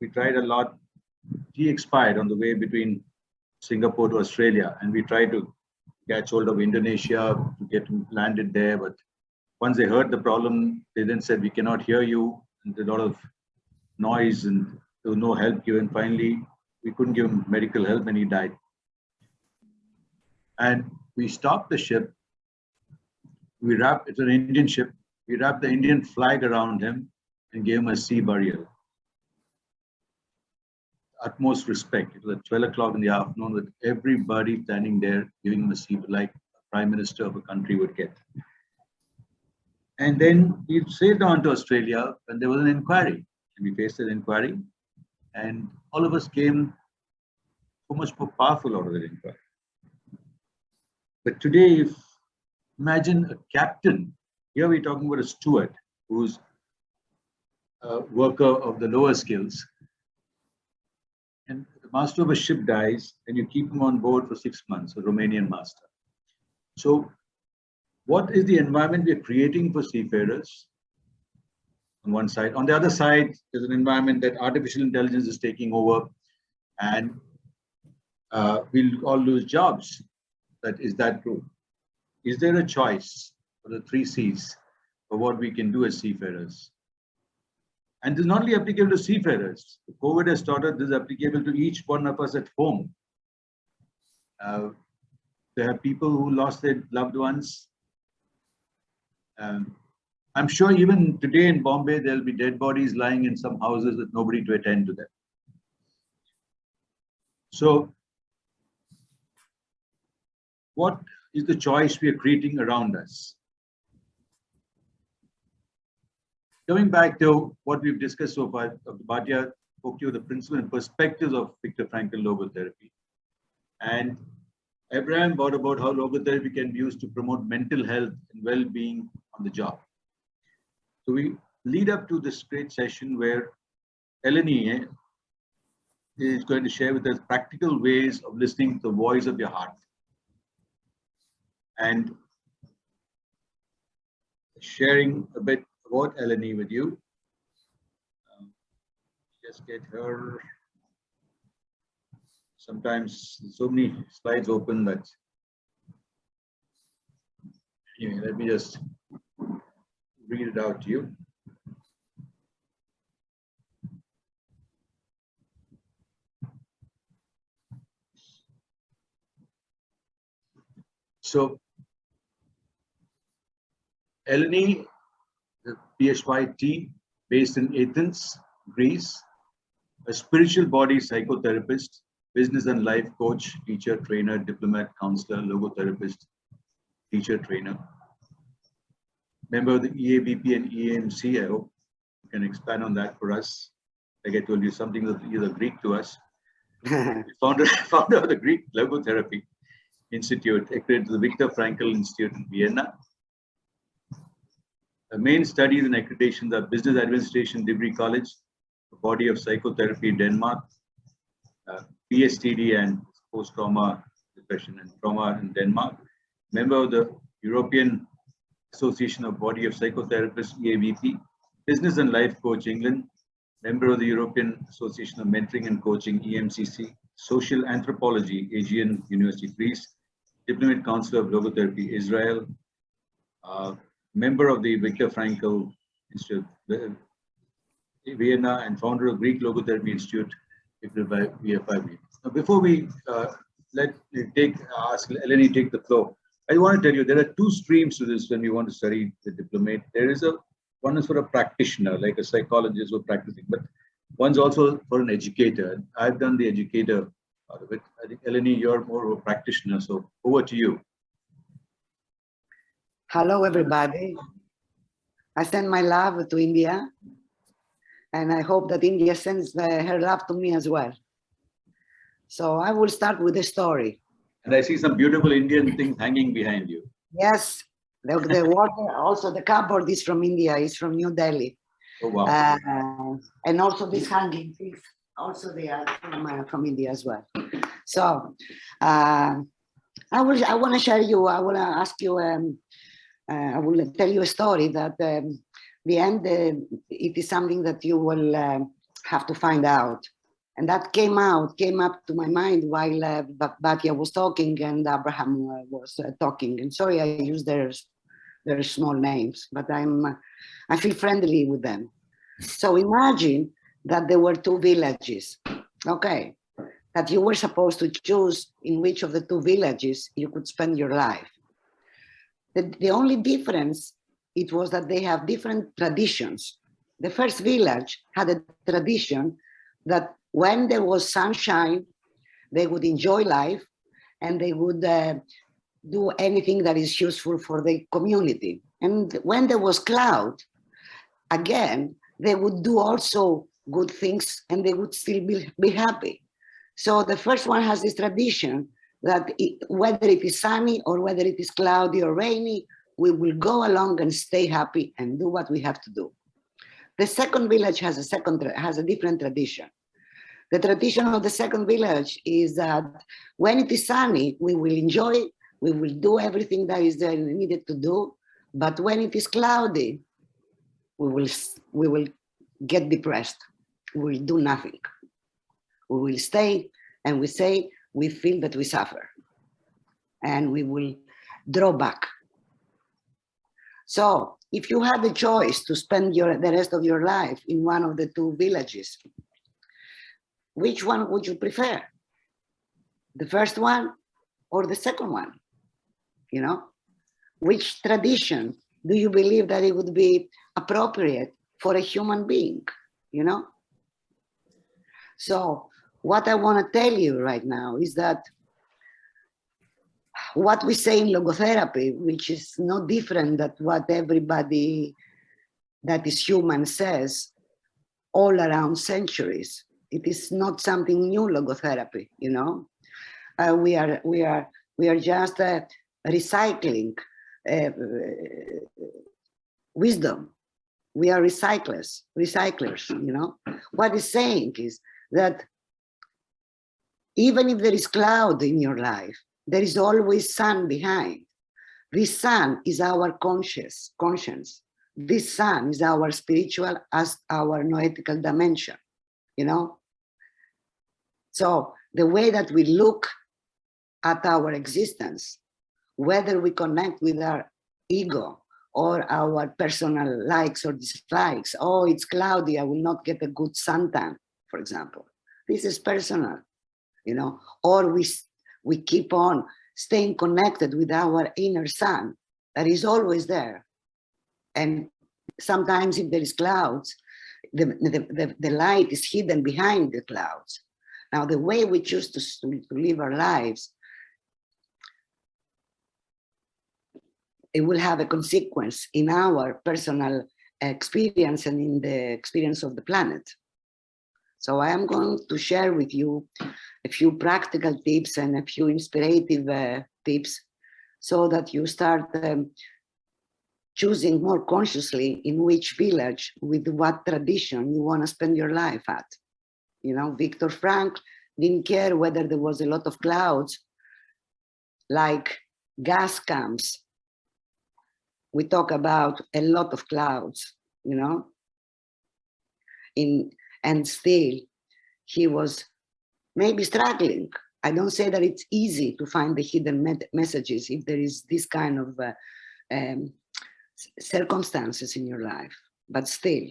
we tried a lot. He expired on the way between Singapore to Australia, and we tried to catch hold of Indonesia to get him landed there. But once they heard the problem, they then said, we cannot hear you. And there's a lot of noise and there was no help given. Finally, we couldn't give him medical help and he died. And we stopped the ship. We wrapped, it's an Indian ship. We wrapped the Indian flag around him and gave him a sea burial. Utmost respect. It was at 12 o'clock in the afternoon with everybody standing there giving him a sea, like a prime minister of a country would get. And then we sailed on to Australia and there was an inquiry. And we faced an inquiry and all of us came so much more powerful out of that inquiry. But today, imagine a captain. Here we're talking about a steward who's a worker of the lower skills. And the master of a ship dies and you keep him on board for 6 months, a Romanian master. So what is the environment we're creating for seafarers on one side? On the other side, there's an environment that artificial intelligence is taking over and we'll all lose jobs. Is that true? Is there a choice for the 3 C's for what we can do as seafarers? And this is not only applicable to seafarers. COVID has taught us this is applicable to each one of us at home. There are people who lost their loved ones. I'm sure even today in Bombay, there'll be dead bodies lying in some houses with nobody to attend to them. So, what is the choice we are creating around us? Coming back to what we've discussed so far, Dr. Bhatia spoke to you the principles and perspectives of Viktor Frankl logotherapy. And Abraham brought about how logotherapy can be used to promote mental health and well-being on the job. So we lead up to this great session where Eleni is going to share with us practical ways of listening to the voice of your heart. And sharing a bit about Eleni with you. Just get her. Sometimes so many slides open that. Anyway, let me just read it out to you. So, Eleni, the PhYT, based in Athens, Greece, a spiritual body psychotherapist, business and life coach, teacher, trainer, diplomat, counselor, logotherapist, teacher, trainer. Member of the EABP and EAMC, I hope you can expand on that for us. Like I told you, something that is a Greek to us. founder of the Greek Logotherapy Institute, accredited to the Viktor Frankl Institute in Vienna. The main studies and accreditations are Business Administration Degree College, the Body of Psychotherapy in Denmark, PSTD and Post-Trauma Depression and Trauma in Denmark. Member of the European Association of Body of Psychotherapists, EABP, Business and Life Coach England, member of the European Association of Mentoring and Coaching, EMCC, Social Anthropology, Aegean University, Greece, Diplomat Counselor of Logotherapy, Israel, member of the Viktor Frankl Institute, Vienna, and founder of Greek Logotherapy Institute, by VFIB. Now, before we ask Eleni take the floor, I want to tell you there are 2 streams to this when we want to study the diplomate. There is one is for a practitioner, like a psychologist who practicing, but one's also for an educator. I've done the educator part of it. I think Eleni, you're more of a practitioner, so over to you. Hello, everybody. I send my love to India. And I hope that India sends her love to me as well. So I will start with a story. And I see some beautiful Indian things hanging behind you. Yes, the water, also the cupboard is from India, it's from New Delhi. Oh, wow. And also these hanging things, also they are from India as well. So I want to share you, I want to ask you, I will tell you a story that the end, it is something that you will have to find out. And that came up to my mind while Batya was talking and Abraham was talking. And sorry, I use their small names, but I feel friendly with them. So imagine that there were two villages, okay, that you were supposed to choose in which of the two villages you could spend your life. The only difference, it was that they have different traditions. The first village had a tradition that when there was sunshine, they would enjoy life and they would do anything that is useful for the community. And when there was cloud, again, they would do also good things and they would still be happy. So the first one has this tradition that whether it is sunny or whether it is cloudy or rainy, we will go along and stay happy and do what we have to do. The second village has a different tradition. The tradition of the second village is that when it is sunny, we will enjoy, we will do everything that is needed to do. But when it is cloudy, we will get depressed. We will do nothing. We will stay and we say, we feel that we suffer and we will draw back. So if you had the choice to spend the rest of your life in one of the two villages, which one would you prefer? The first one or the second one? You know, which tradition do you believe that it would be appropriate for a human being? You know? So what I want to tell you right now is that what we say in logotherapy, which is no different than what everybody that is human says all around centuries. It is not something new, logotherapy, you know. We are just recycling wisdom. We are recyclers, you know. What it's saying is that even if there is cloud in your life, there is always sun behind. This sun is our conscience. This sun is our spiritual, as our noetical dimension, you know? So the way that we look at our existence, whether we connect with our ego or our personal likes or dislikes, oh, it's cloudy, I will not get a good suntan, for example. This is personal, you know, or we keep on staying connected with our inner sun that is always there. And sometimes if there is clouds, the light is hidden behind the clouds. Now, the way we choose to live our lives, it will have a consequence in our personal experience and in the experience of the planet. So I am going to share with you a few practical tips and a few inspirative tips so that you start choosing more consciously in which village, with what tradition you want to spend your life at. You know, Viktor Frankl didn't care whether there was a lot of clouds, like gas camps. We talk about a lot of clouds, you know, and still he was maybe struggling. I don't say that it's easy to find the hidden messages if there is this kind of circumstances in your life, but still,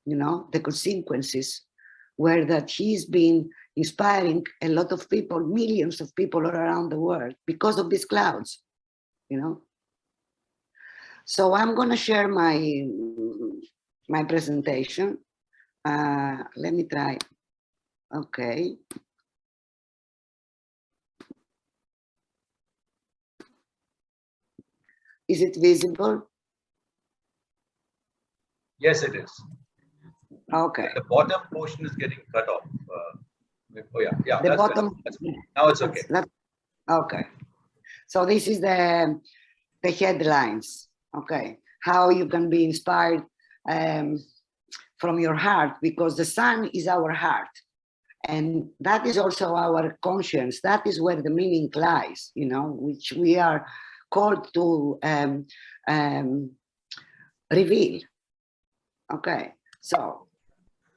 you know, the consequences were that he's been inspiring a lot of people, millions of people all around the world because of these clouds, you know. So I'm going to share my presentation. Let me try. Okay. Is it visible? Yes, it is. Okay. The bottom portion is getting cut off. Oh yeah, yeah. The That's bottom. better. Now it's okay. Okay. So this is the headlines. Okay. How you can be inspired from your heart, because the sun is our heart. And that is also our conscience. That is where the meaning lies, you know, which we are called to reveal. Okay, so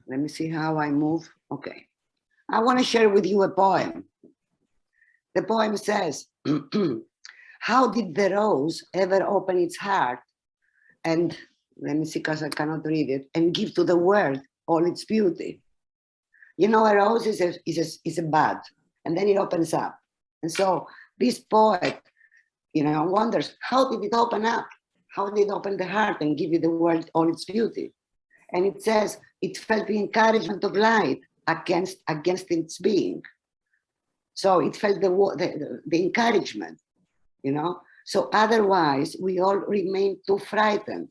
let me see how I move. Okay, I want to share with you a poem. The poem says, how did the rose ever open its heart and, let me see because I cannot read it, and give to the world all its beauty? You know, a rose is a bud, and then it opens up. And so this poet, you know, wonders, how did it open up? How did it open the heart and give you the world all its beauty? And it says, it felt the encouragement of light against its being. So it felt the encouragement, you know? So otherwise, we all remain too frightened.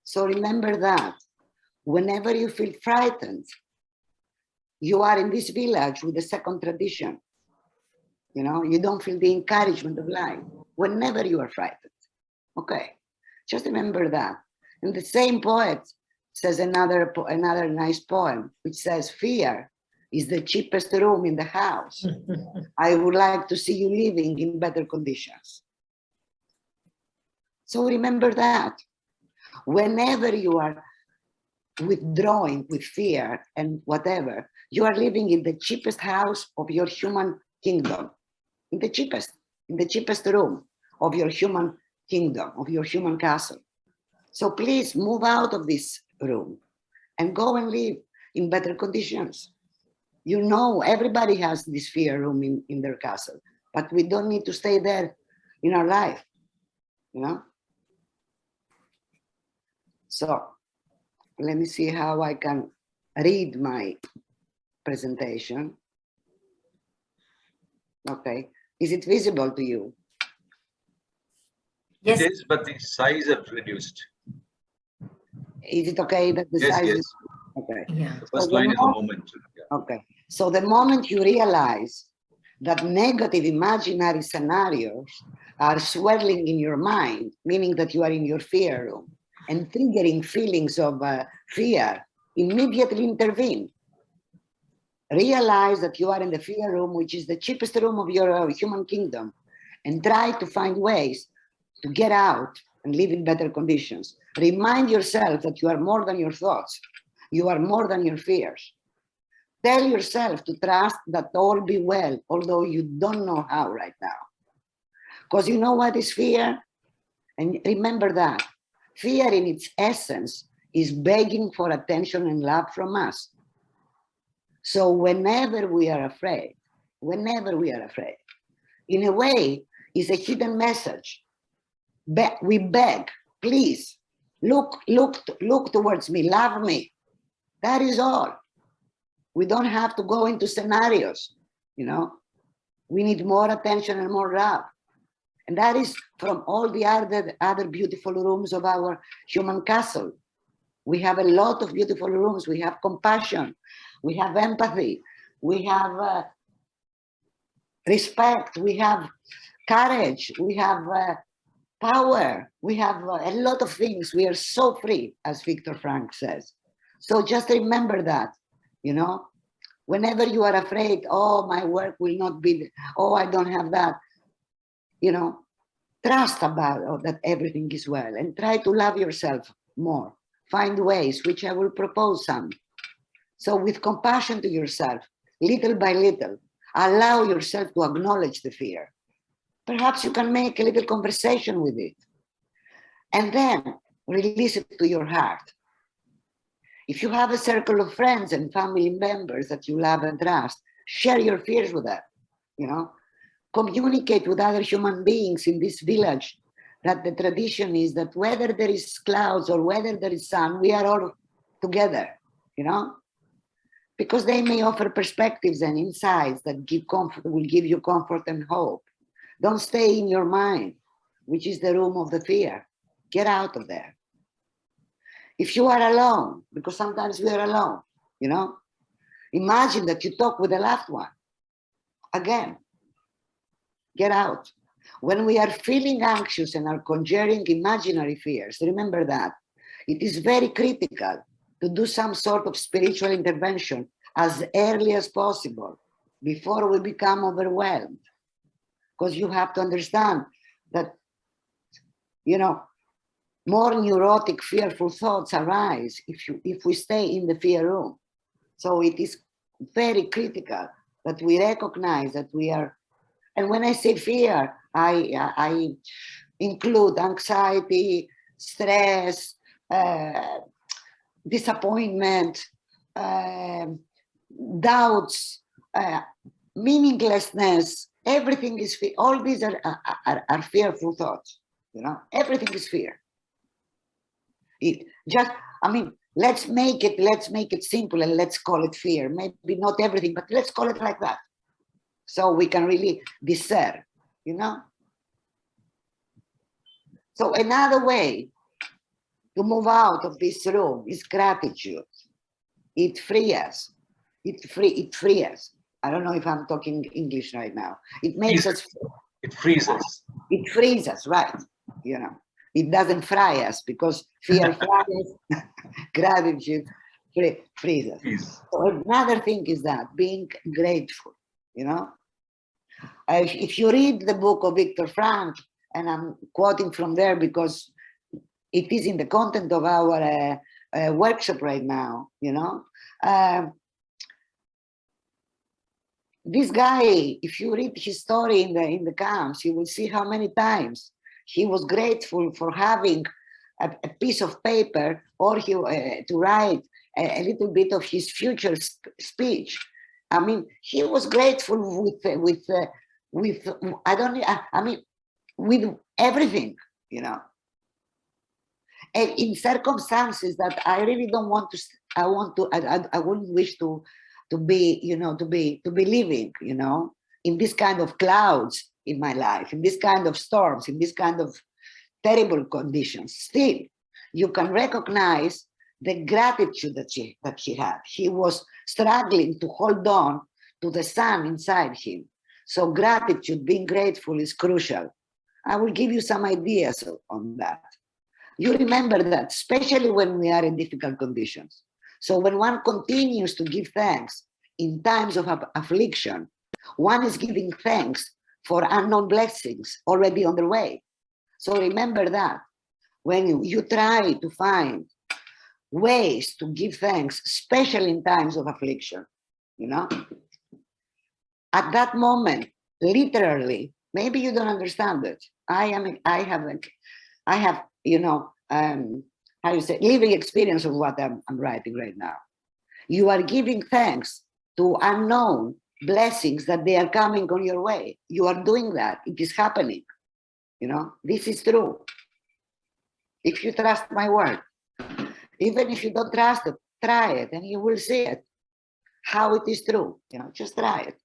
So remember that. Whenever you feel frightened, you are in this village with the second tradition. You know, you don't feel the encouragement of life whenever you are frightened. Okay, just remember that. And the same poet says another nice poem, which says, fear is the cheapest room in the house. I would like to see you living in better conditions. So remember that. Whenever you are withdrawing with fear and whatever, you are living in the cheapest house of your human kingdom, in the cheapest room of your human kingdom, of your human castle. So please move out of this room and go and live in better conditions. You know, everybody has this fear room in their castle, but we don't need to stay there in our life, you know? So let me see how I can read my presentation. Okay, is it visible to you? Yes. It is, but the size have reduced. Is it okay that the Yes, size yes. is okay? Yeah. The first line is the moment. Yeah. Okay, so the moment you realize that negative imaginary scenarios are swirling in your mind, meaning that you are in your fear room and triggering feelings of fear, immediately intervene. Realize that you are in the fear room, which is the cheapest room of your human kingdom, and try to find ways to get out and live in better conditions. Remind yourself that you are more than your thoughts. You are more than your fears. Tell yourself to trust that all be well, although you don't know how right now. Because you know what is fear? And remember that. Fear in its essence is begging for attention and love from us. So whenever we are afraid, in a way, is a hidden message. We beg, please, look towards me, love me. That is all. We don't have to go into scenarios, you know. We need more attention and more love. And that is from all the other beautiful rooms of our human castle. We have a lot of beautiful rooms. We have compassion, we have empathy, we have respect, we have courage, we have power, we have a lot of things. We are so free, as Viktor Frankl says. So just remember that, you know, whenever you are afraid, oh, my work will not be, oh, I don't have that, you know, trust about that everything is well and try to love yourself more. Find ways, which I will propose some. So with compassion to yourself, little by little, allow yourself to acknowledge the fear. Perhaps you can make a little conversation with it and then release it to your heart. If you have a circle of friends and family members that you love and trust, share your fears with them, you know, communicate with other human beings in this village that the tradition is that whether there is clouds or whether there is sun, we are all together, you know, because they may offer perspectives and insights that give comfort, will give you comfort and hope. Don't stay in your mind, which is the room of the fear. Get out of there. If you are alone, because sometimes we are alone, you know, imagine that you talk with a loved one. Again, get out. When we are feeling anxious and are conjuring imaginary fears, remember that it is very critical to do some sort of spiritual intervention as early as possible before we become overwhelmed. Because you have to understand that, you know, more neurotic, fearful thoughts arise if we stay in the fear room. So it is very critical that we recognize that we are, and when I say fear, I include anxiety, stress, disappointment, doubts, meaninglessness. Everything is fear. All these are fearful thoughts. You know, everything is fear. It just, I mean, let's make it simple and let's call it fear. Maybe not everything, but let's call it like that, so we can really discern. You know. So another way to move out of this room is gratitude. It frees us. It frees us. I don't know if I'm talking English right now. It makes us. It frees us. It frees us, right? You know, it doesn't fry us because fear fries us. Gratitude frees us. Please. So another thing is that being grateful. You know, if you read the book of Viktor Frankl, and I'm quoting from there because it is in the content of our workshop right now, you know. This guy, if you read his story in the camps, you will see how many times he was grateful for having a piece of paper or to write a little bit of his future speech. I mean, he was grateful with with everything, you know. And in circumstances that I really don't want to, I wouldn't wish to be, you know, to be living, you know, in this kind of clouds in my life, in this kind of storms, in this kind of terrible conditions. Still, you can recognize the gratitude that he had. He was struggling to hold on to the sun inside him. So gratitude, being grateful, is crucial. I will give you some ideas on that. You remember that, especially when we are in difficult conditions. So when one continues to give thanks in times of affliction, one is giving thanks for unknown blessings already on the way. So remember that when you try to find ways to give thanks, especially in times of affliction, you know, at that moment, literally, maybe you don't understand it. I have, you know, how you say, living experience of what I'm writing right now. You are giving thanks to unknown blessings that they are coming on your way. You are doing that. It is happening. You know, this is true. If you trust my word, even if you don't trust it, try it and you will see it, how it is true. You know, just try it.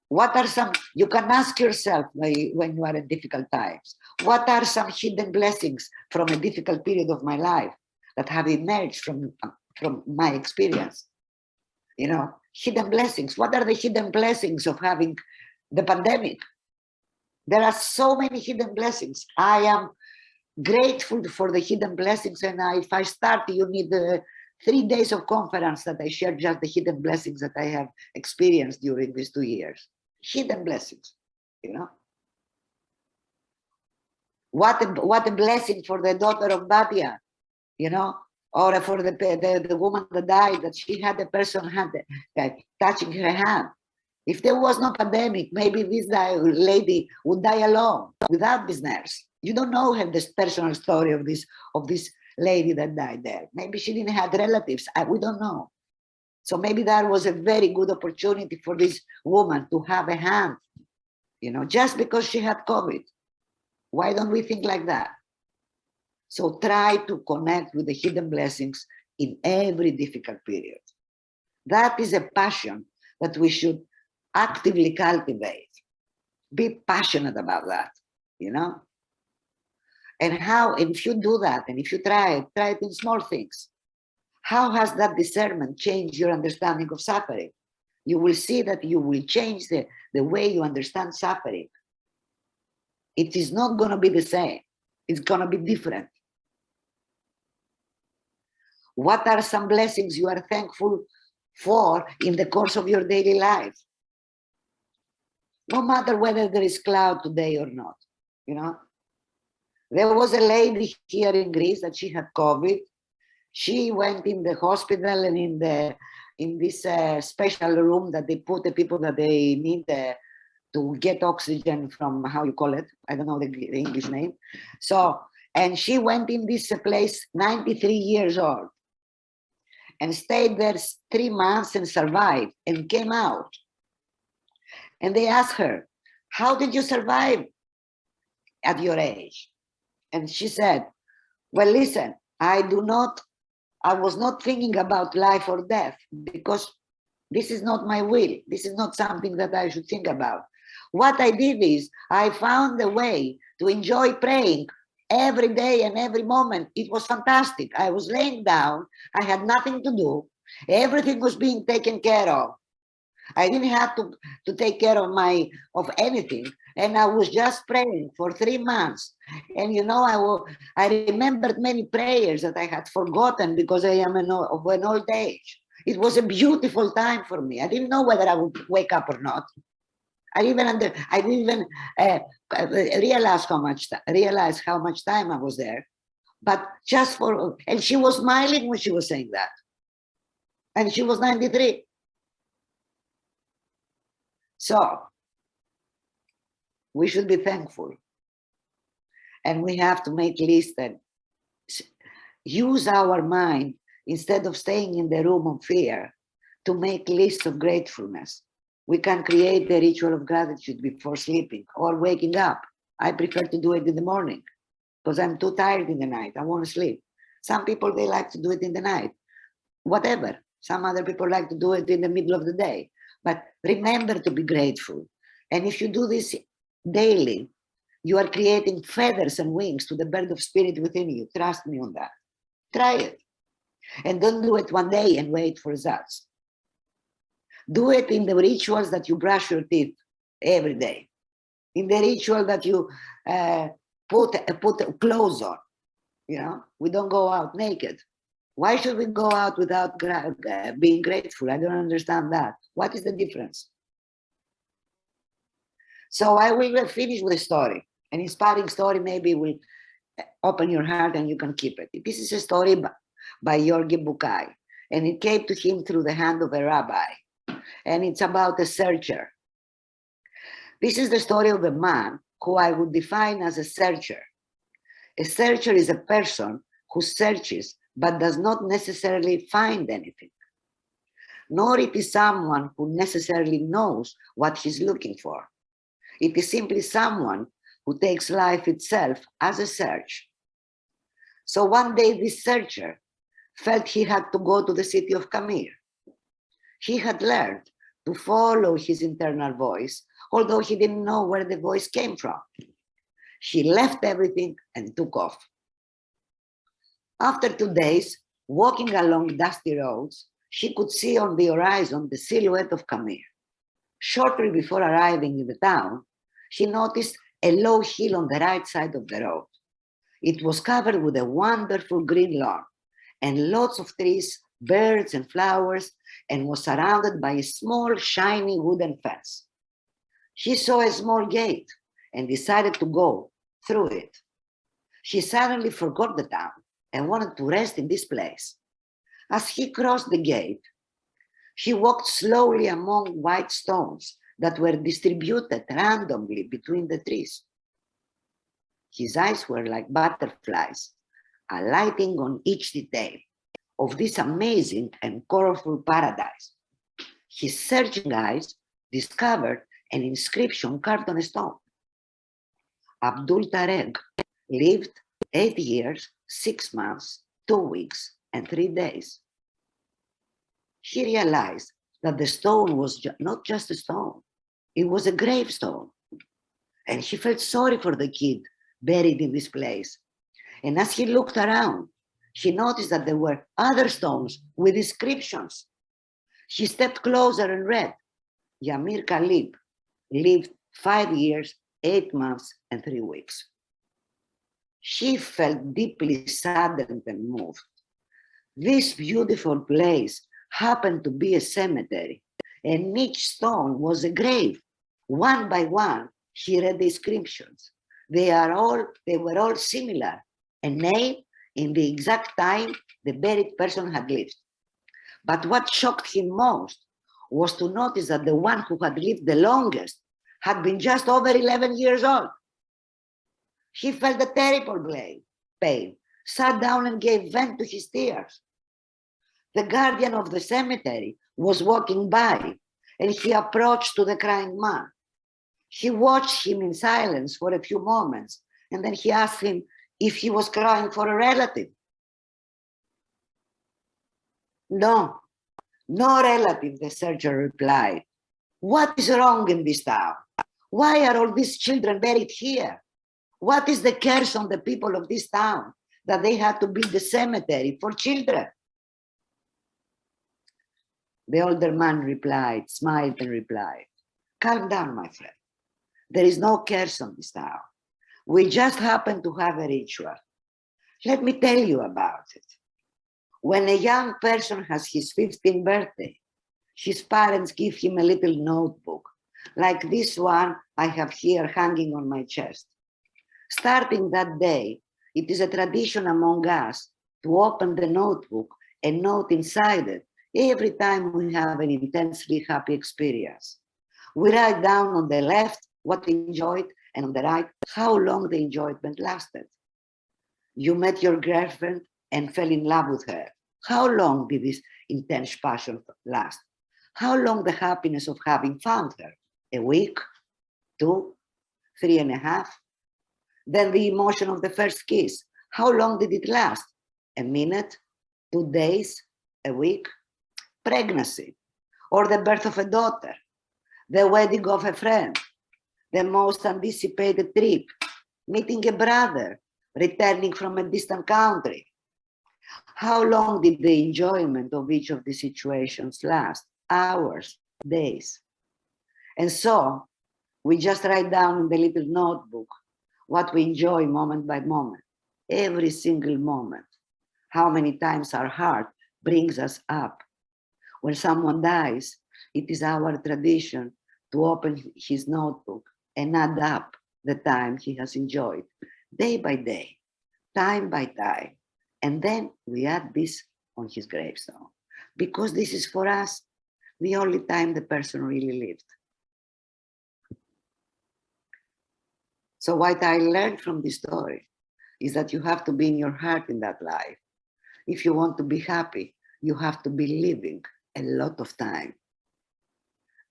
What are some, you can ask yourself when you are in difficult times, what are some hidden blessings from a difficult period of my life that have emerged from my experience? You know, hidden blessings. What are the hidden blessings of having the pandemic? There are so many hidden blessings. I am grateful for the hidden blessings, and if I start, you need 3 days of conference that I share just the hidden blessings that I have experienced during these 2 years. Hidden blessings, you know. What a blessing for the daughter of Batia, you know, or for the woman that died, that she had a person touching her hand. If there was no pandemic, maybe this lady would die alone without this nurse. You don't know this personal story of this lady that died there. Maybe she didn't have relatives. We don't know. So maybe that was a very good opportunity for this woman to have a hand, you know, just because she had COVID. Why don't we think like that? So try to connect with the hidden blessings in every difficult period. That is a passion that we should actively cultivate. Be passionate about that, you know. And how, and if you do that, and if you try it in small things, how has that discernment changed your understanding of suffering? You will see that you will change the way you understand suffering. It is not going to be the same. It's going to be different. What are some blessings you are thankful for in the course of your daily life? No matter whether there is cloud today or not, you know. There was a lady here in Greece that she had COVID. She went in the hospital and in this special room that they put the people that they need to get oxygen from, how you call it? I don't know the English name. So, and she went in this place, 93 years old, and stayed there 3 months and survived and came out. And they asked her, how did you survive at your age? And she said, well, listen, I was not thinking about life or death because this is not my will. This is not something that I should think about. What I did is I found a way to enjoy praying every day and every moment. It was fantastic. I was laying down. I had nothing to do. Everything was being taken care of. I didn't have to take care of anything. And I was just praying for 3 months. And you know, I remembered many prayers that I had forgotten because I am of an old age. It was a beautiful time for me. I didn't know whether I would wake up or not. I didn't even realize how much time I was there. But just and she was smiling when she was saying that. And she was 93. So we should be thankful. And we have to make lists and use our mind instead of staying in the room of fear to make lists of gratefulness. We can create a ritual of gratitude before sleeping or waking up. I prefer to do it in the morning because I'm too tired in the night. I want to sleep. Some people, they like to do it in the night. Whatever. Some other people like to do it in the middle of the day. But remember to be grateful. And if you do this daily, you are creating feathers and wings to the bird of spirit within you. Trust me on that. Try it. And don't do it one day and wait for results. Do it in the rituals that you brush your teeth every day. In the ritual that you put clothes on. You know, we don't go out naked. Why should we go out without being grateful? I don't understand that. What is the difference? So I will finish with a story. An inspiring story maybe will open your heart and you can keep it. This is a story by Georgi Bukai, and it came to him through the hand of a rabbi. And it's about a searcher. This is the story of a man who I would define as a searcher. A searcher is a person who searches but does not necessarily find anything. Nor it is someone who necessarily knows what he's looking for. It is simply someone who takes life itself as a search. So one day this searcher felt he had to go to the city of Kamir. He had learned to follow his internal voice, although he didn't know where the voice came from. He left everything and took off. After 2 days, walking along dusty roads, she could see on the horizon the silhouette of Kamir. Shortly before arriving in the town, she noticed a low hill on the right side of the road. It was covered with a wonderful green lawn and lots of trees, birds and flowers, and was surrounded by a small, shiny wooden fence. She saw a small gate and decided to go through it. She suddenly forgot the town and wanted to rest in this place. As he crossed the gate, he walked slowly among white stones that were distributed randomly between the trees. His eyes were like butterflies, alighting on each detail of this amazing and colorful paradise. His searching eyes discovered an inscription carved on a stone. Abdul Tarek lived 8 years, 6 months, 2 weeks, and 3 days. She realized that the stone was not just a stone, it was a gravestone. And she felt sorry for the kid buried in this place And as he looked around, he noticed that there were other stones with inscriptions. He stepped closer and read, Yamir Khalib lived 5 years, 8 months, and 3 weeks. She felt deeply saddened and moved. This beautiful place happened to be a cemetery, and each stone was a grave. One by one, he read the inscriptions. They were all similar, a name in the exact time the buried person had lived. But what shocked him most was to notice that the one who had lived the longest had been just over 11 years old. He felt a terrible pain, sat down and gave vent to his tears. The guardian of the cemetery was walking by, and he approached to the crying man. He watched him in silence for a few moments, and then he asked him if he was crying for a relative. No, no relative, the surgeon replied. What is wrong in this town? Why are all these children buried here? What is the curse on the people of this town that they had to build a cemetery for children? The older man replied, smiled and replied, calm down, my friend. There is no curse on this town. We just happen to have a ritual. Let me tell you about it. When a young person has his 15th birthday, his parents give him a little notebook, like this one I have here hanging on my chest. Starting that day, it is a tradition among us to open the notebook and note inside it every time we have an intensely happy experience. We write down on the left what we enjoyed and on the right how long the enjoyment lasted. You met your girlfriend and fell in love with her. How long did this intense passion last? How long the happiness of having found her? A week, 2, 3.5? Then the emotion of the first kiss. How long did it last? A minute, 2 days, a week? Pregnancy, or the birth of a daughter, the wedding of a friend, the most anticipated trip, meeting a brother, returning from a distant country. How long did the enjoyment of each of these situations last? Hours, days. And so we just write down in the little notebook what we enjoy moment by moment, every single moment. How many times our heart brings us up. When someone dies, it is our tradition to open his notebook and add up the time he has enjoyed, day by day, time by time. And then we add this on his gravestone, because this is for us the only time the person really lived. So what I learned from this story is that you have to be in your heart in that life. If you want to be happy, you have to be living a lot of time.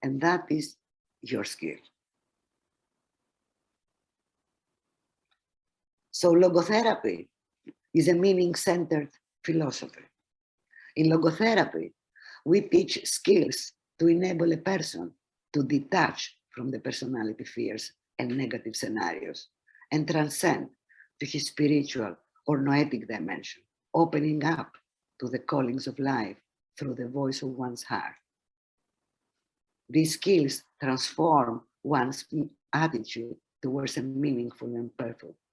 And that is your skill. So logotherapy is a meaning-centered philosophy. In logotherapy, we teach skills to enable a person to detach from the personality fears and negative scenarios and transcend to his spiritual or noetic dimension, opening up to the callings of life through the voice of one's heart. These skills transform one's attitude towards a meaningful and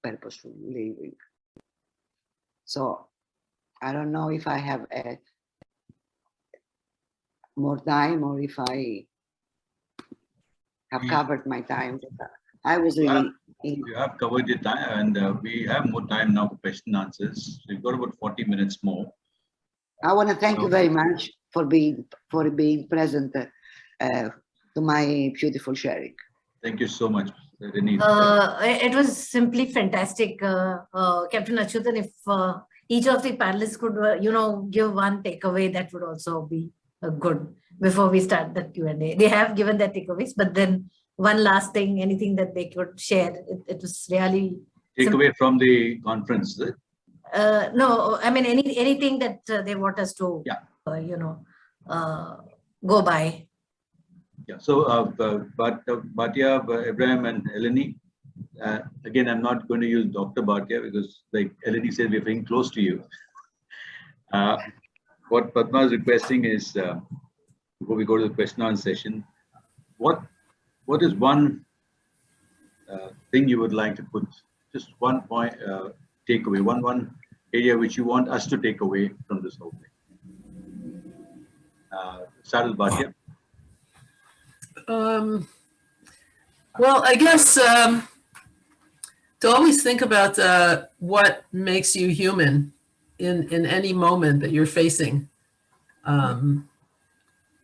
purposeful living. So I don't know if I have more time or if I have covered my time. I was really... You have covered your time, and we have more time now for question and answers. We've got about 40 minutes more. I want to thank you very much for being present to my beautiful sharing. Thank you so much, Renee. It was simply fantastic, Captain Achyutan. If each of the panelists could, give one takeaway, that would also be good before we start the Q&A. They have given their takeaways, but then one last thing, anything that they could share. It was really takeaway from the conference. No, I mean anything that they want us to, go by. Yeah. So, Bhatia, Ibrahim, and Eleni, Again, I'm not going to use Dr. Bhatia because, like Eleni said, we're very close to you. What Padma is requesting is, before we go to the question and answer session, what is one thing you would like to put, just one point, takeaway, one area which you want us to take away from this whole thing? Start with Bhatia. Well, I guess to always think about what makes you human in any moment that you're facing.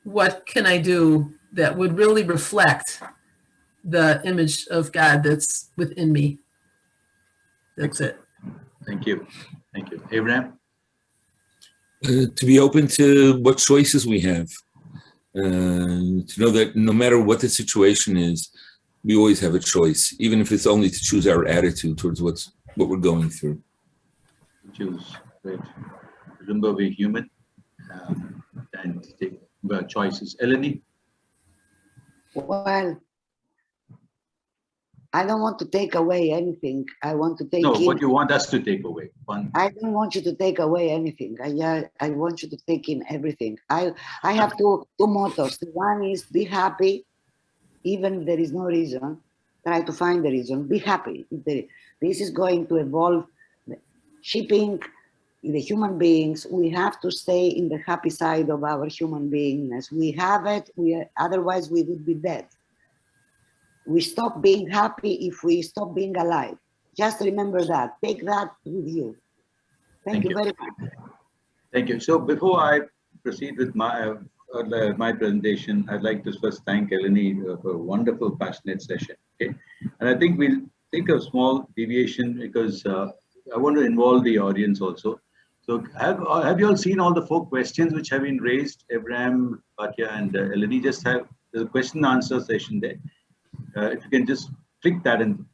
What can I do that would really reflect the image of God that's within me? That's it. Thank you. Thank you. Abraham? To be open to what choices we have. To know that no matter what the situation is, we always have a choice, even if it's only to choose our attitude towards what we're going through. Choose. Right. Remember, we're human and take choices. Eleni? Well, I don't want to take away anything. I want to take No, in. what you want us to take away. I don't want you to take away anything. I want you to take in everything. I have two mottos. One is be happy, even if there is no reason. Try to find the reason. Be happy. This is going to evolve. Shipping the human beings, we have to stay in the happy side of our human beingness. We have it. Otherwise we would be dead. We stop being happy if we stop being alive. Just remember that. Take that with you. Thank you very much. Thank you. So before I proceed with my presentation, I'd like to first thank Eleni for a wonderful, passionate session. Okay, and I think we'll take a small deviation because I want to involve the audience also. So have you all seen all the 4 questions which have been raised? Abraham, Bhatia, and Eleni just have the question and answer session there. If you can just click that and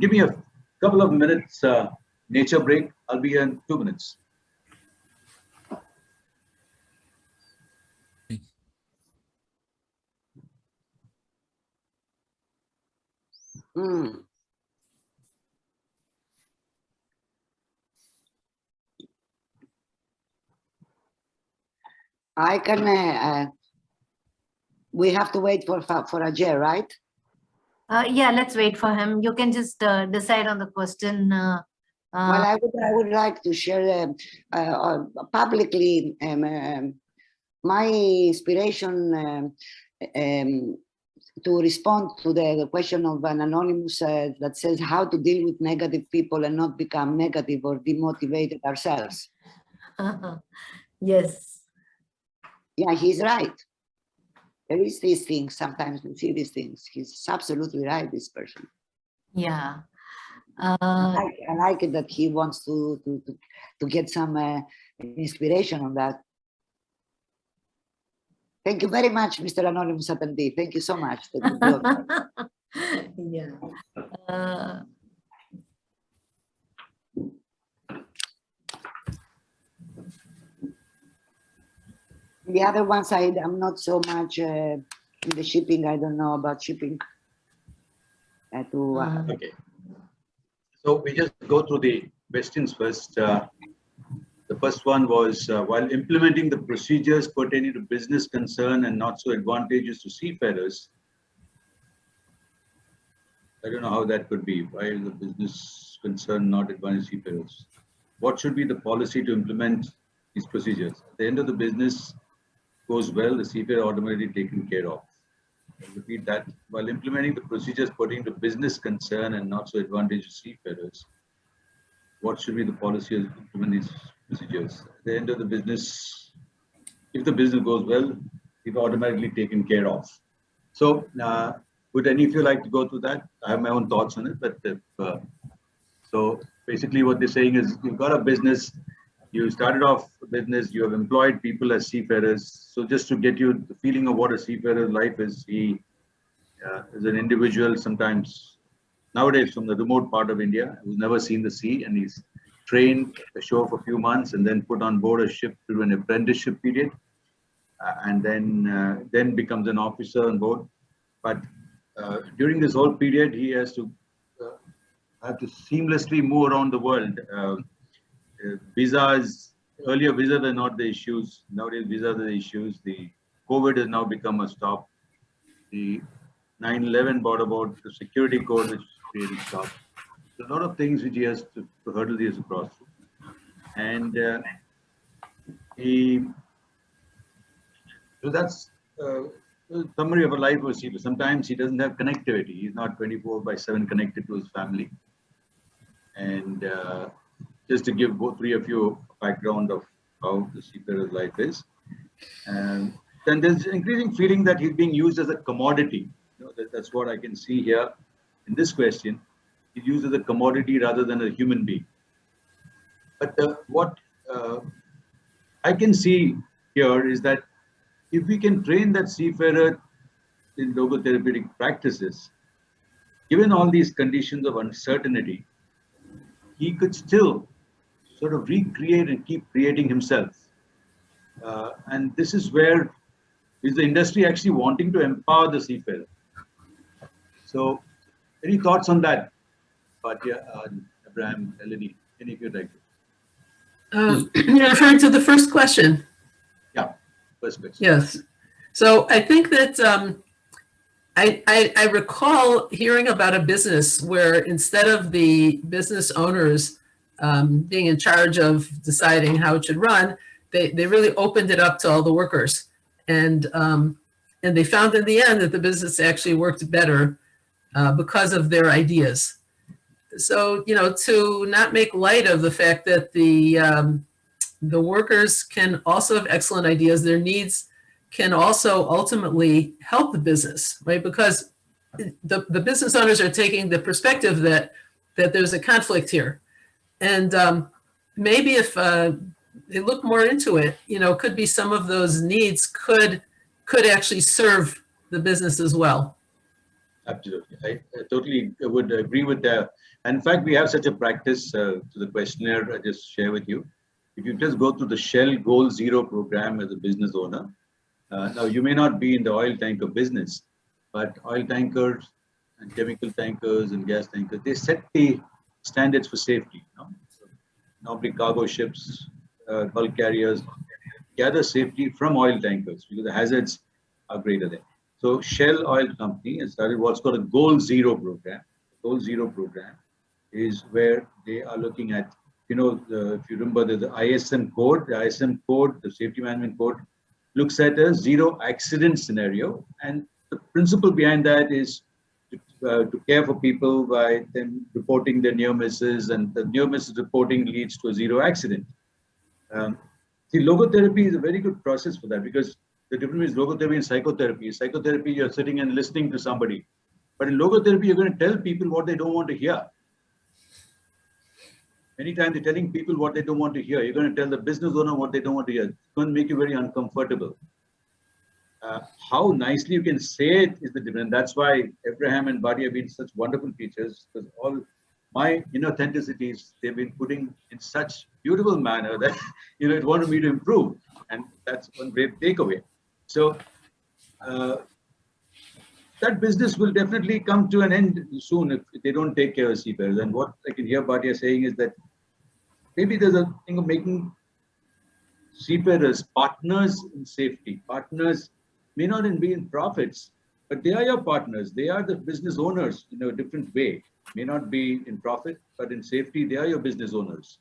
give me a couple of minutes nature break. I'll be here in 2 minutes. I can. We have to wait for Ajay, right? Yeah, let's wait for him. You can just decide on the question. Well, I would like to share publicly my inspiration to respond to the question of an anonymous that says how to deal with negative people and not become negative or demotivated ourselves. Yes. Yeah, he's right. There is these things. Sometimes we see these things. He's absolutely right, this person. Yeah. I like it that he wants to get some inspiration on that. Thank you very much, Mr. Anonymous Attendee. Thank you so much. Yeah. The other one side, I'm not so much in the shipping. I don't know about shipping. Okay. So we just go through the questions first. The first one was, while implementing the procedures pertaining to business concern and not so advantageous to seafarers, I don't know how that could be. Why is the business concern not advantageous to seafarers? What should be the policy to implement these procedures? At the end of the business goes well, the seafarer automatically taken care of. I'll repeat that. While implementing the procedures pertaining to business concern and not so advantageous to seafarers, what should be the policy to implement these procedures? At the end of the business, if the business goes well, it's automatically taken care of. So, would any of you like to go through that? I have my own thoughts on it, but so basically what they're saying is you've got a business, you started off a business, you have employed people as seafarers. So just to get you the feeling of what a seafarer's life is, he is an individual sometimes nowadays from the remote part of India who's never seen the sea, and he's trained ashore for a few months and then put on board a ship through an apprenticeship period, and then becomes an officer on board. But during this whole period, he has to have to seamlessly move around the world. Visas, earlier visas were not the issues. Nowadays visas are the issues. The COVID has now become a stop. The 9/11 brought about the security code, which created stops. There's a lot of things which he has to hurdle these across. And so that's a summary of a life of a CFO. Sometimes he doesn't have connectivity. He's not 24/7 connected to his family. And just to give both three of you a background of how the seafarer's life is. And then there's an increasing feeling that he's being used as a commodity. You know, that's what I can see here in this question. He's used as a commodity rather than a human being. But what I can see here is that if we can train that seafarer in logotherapeutic practices, given all these conditions of uncertainty, he could still sort of recreate and keep creating himself. And this is where is the industry actually wanting to empower the seafarer. So any thoughts on that? Bhatia, Abraham, Eleni, any of you like to? You're referring to the first question. Yeah, first question. Yes. So I think that I recall hearing about a business where instead of the business owners being in charge of deciding how it should run, they really opened it up to all the workers. And they found in the end that the business actually worked better because of their ideas. So, you know, to not make light of the fact that the workers can also have excellent ideas, their needs can also ultimately help the business, right? Because the business owners are taking the perspective that there's a conflict here. And maybe if they look more into it, you know, could be some of those needs could actually serve the business as well. Absolutely. I totally would agree with that. And in fact, we have such a practice to the questionnaire I just share with you. If you just go through the Shell Goal Zero program as a business owner, now you may not be in the oil tanker business, but oil tankers and chemical tankers and gas tankers, they set the standards for safety. You know? So normally cargo ships, bulk carriers gather safety from oil tankers because the hazards are greater there. So Shell Oil Company has started what's called a Goal Zero program. The Goal Zero program is where they are looking at, you know, if you remember the ISM code, the safety management code, looks at a zero accident scenario. And the principle behind that is to care for people by them reporting their near misses, and the near misses reporting leads to a zero accident. See, logotherapy is a very good process for that, because the difference is logotherapy and psychotherapy. Psychotherapy, you're sitting and listening to somebody. But in logotherapy, you're going to tell people what they don't want to hear. Anytime they're telling people what they don't want to hear, you're going to tell the business owner what they don't want to hear. It's going to make you very uncomfortable. How nicely you can say it is the difference. That's why Abraham and Bhatia have been such wonderful teachers, because all my inauthenticities they've been putting in such beautiful manner that, you know, it wanted me to improve. And that's one great takeaway. So that business will definitely come to an end soon if they don't take care of seafarers. And what I can hear Bhatia saying is that maybe there's a thing of making seafarers partners in safety. Partners may not be in profits, but they are your partners. They are the business owners in a different way. May not be in profit, but in safety, they are your business owners.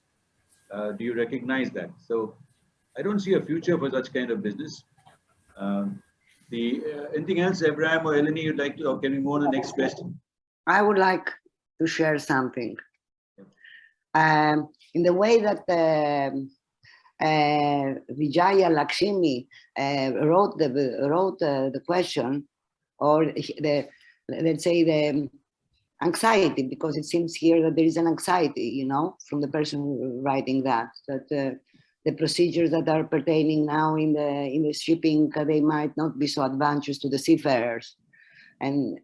Do you recognize that? So I don't see a future for such kind of business. Anything else, Abraham or Eleni, you'd like to, or can we move on to the next question? I would like to share something. In the way that Vijaya Lakshmi wrote the question, or let's say the anxiety, because it seems here that there is an anxiety, you know, from the person writing that the procedures that are pertaining now in the shipping, they might not be so advantageous to the seafarers. And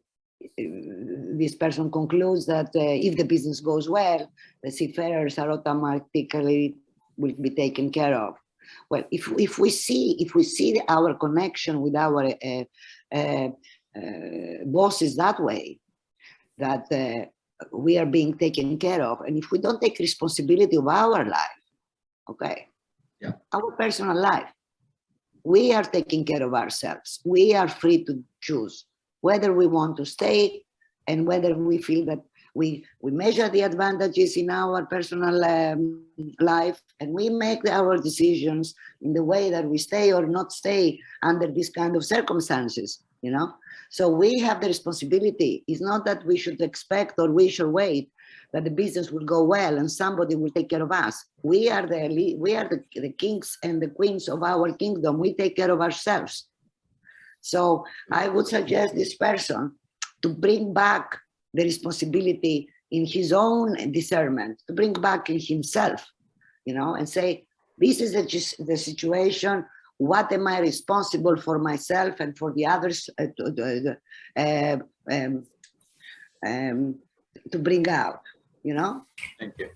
this person concludes that if the business goes well, the seafarers are automatically will be taken care of. Well, if we see our connection with our bosses that way, that we are being taken care of. And if we don't take responsibility of our life, okay, yeah, our personal life, we are taking care of ourselves. We are free to choose whether we want to stay and whether we feel that we measure the advantages in our personal life, and we make our decisions in the way that we stay or not stay under this kind of circumstances, you know. So we have the responsibility. It's not that we should expect or we should wait that the business will go well and somebody will take care of us. We are the kings and the queens of our kingdom. We take care of ourselves. So I would suggest this person to bring back the responsibility in his own discernment, to bring back in himself, you know, and say, this is the situation. What am I responsible for myself and for the others to bring out, you know? Thank you.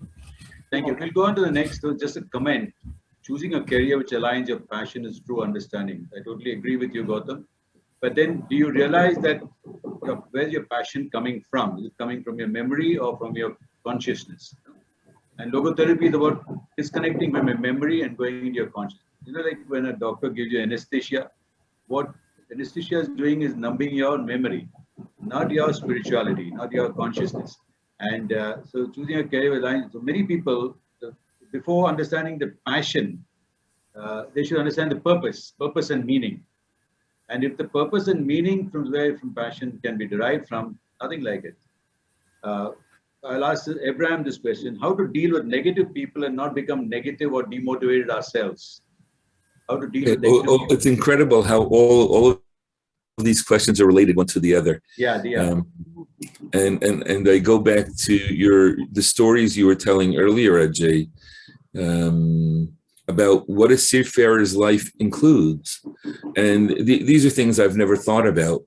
Thank you. We'll go on to the next. So just a comment. Choosing a career which aligns your passion is true understanding. I totally agree with you, Gautam. But then do you realize that where's your passion coming from? Is it coming from your memory or from your consciousness? And logotherapy is about disconnecting from your memory and going into your consciousness. You know, like when a doctor gives you anesthesia, what anesthesia is doing is numbing your memory, not your spirituality, not your consciousness. And so choosing a career line, so many people, before understanding the passion, they should understand the purpose and meaning. And if the purpose and meaning from passion can be derived from, nothing like it. I'll ask Abraham this question: how to deal with negative people and not become negative or demotivated ourselves? How to deal with negative people? It's incredible how all of these questions are related one to the other. Yeah, yeah. And I go back to the stories you were telling earlier, Ajay, about what a seafarer's life includes. And these are things I've never thought about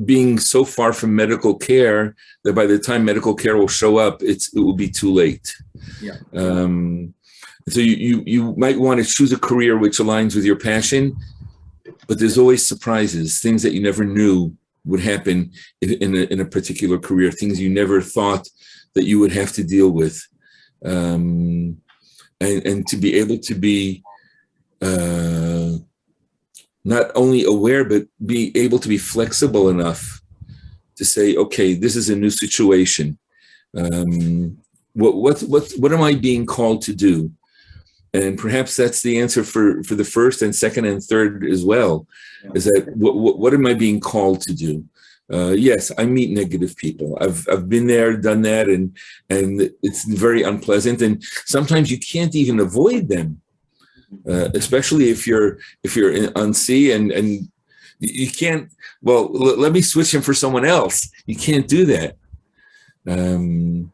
being so far from medical care that by the time medical care will show up, it will be too late. Yeah. So you might want to choose a career which aligns with your passion, but there's always surprises, things that you never knew would happen in a particular career, things you never thought that you would have to deal with. And to be able to be not only aware, but be able to be flexible enough to say, okay, this is a new situation. What am I being called to do? And perhaps that's the answer for the first and second and third as well, is that what am I being called to do? Yes, I meet negative people. I've been there, done that, and it's very unpleasant. And sometimes you can't even avoid them, especially if you're on sea and you can't. Well, let me switch him for someone else. You can't do that. And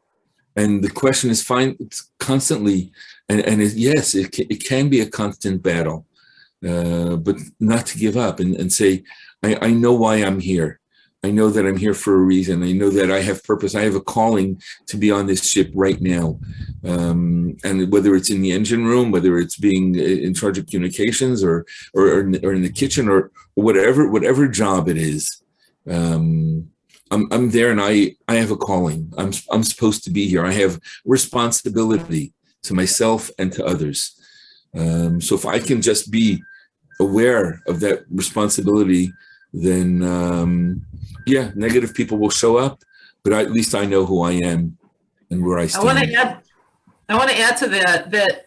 the question is constantly, and yes, it can be a constant battle, but not to give up and say, I know why I'm here. I know that I'm here for a reason. I know that I have purpose. I have a calling to be on this ship right now. And whether it's in the engine room, whether it's being in charge of communications or in the kitchen or whatever job it is, I'm there and I have a calling. I'm supposed to be here. I have responsibility to myself and to others. So if I can just be aware of that responsibility, then yeah, negative people will show up, but at least I know who I am and where I stand. I want to add to that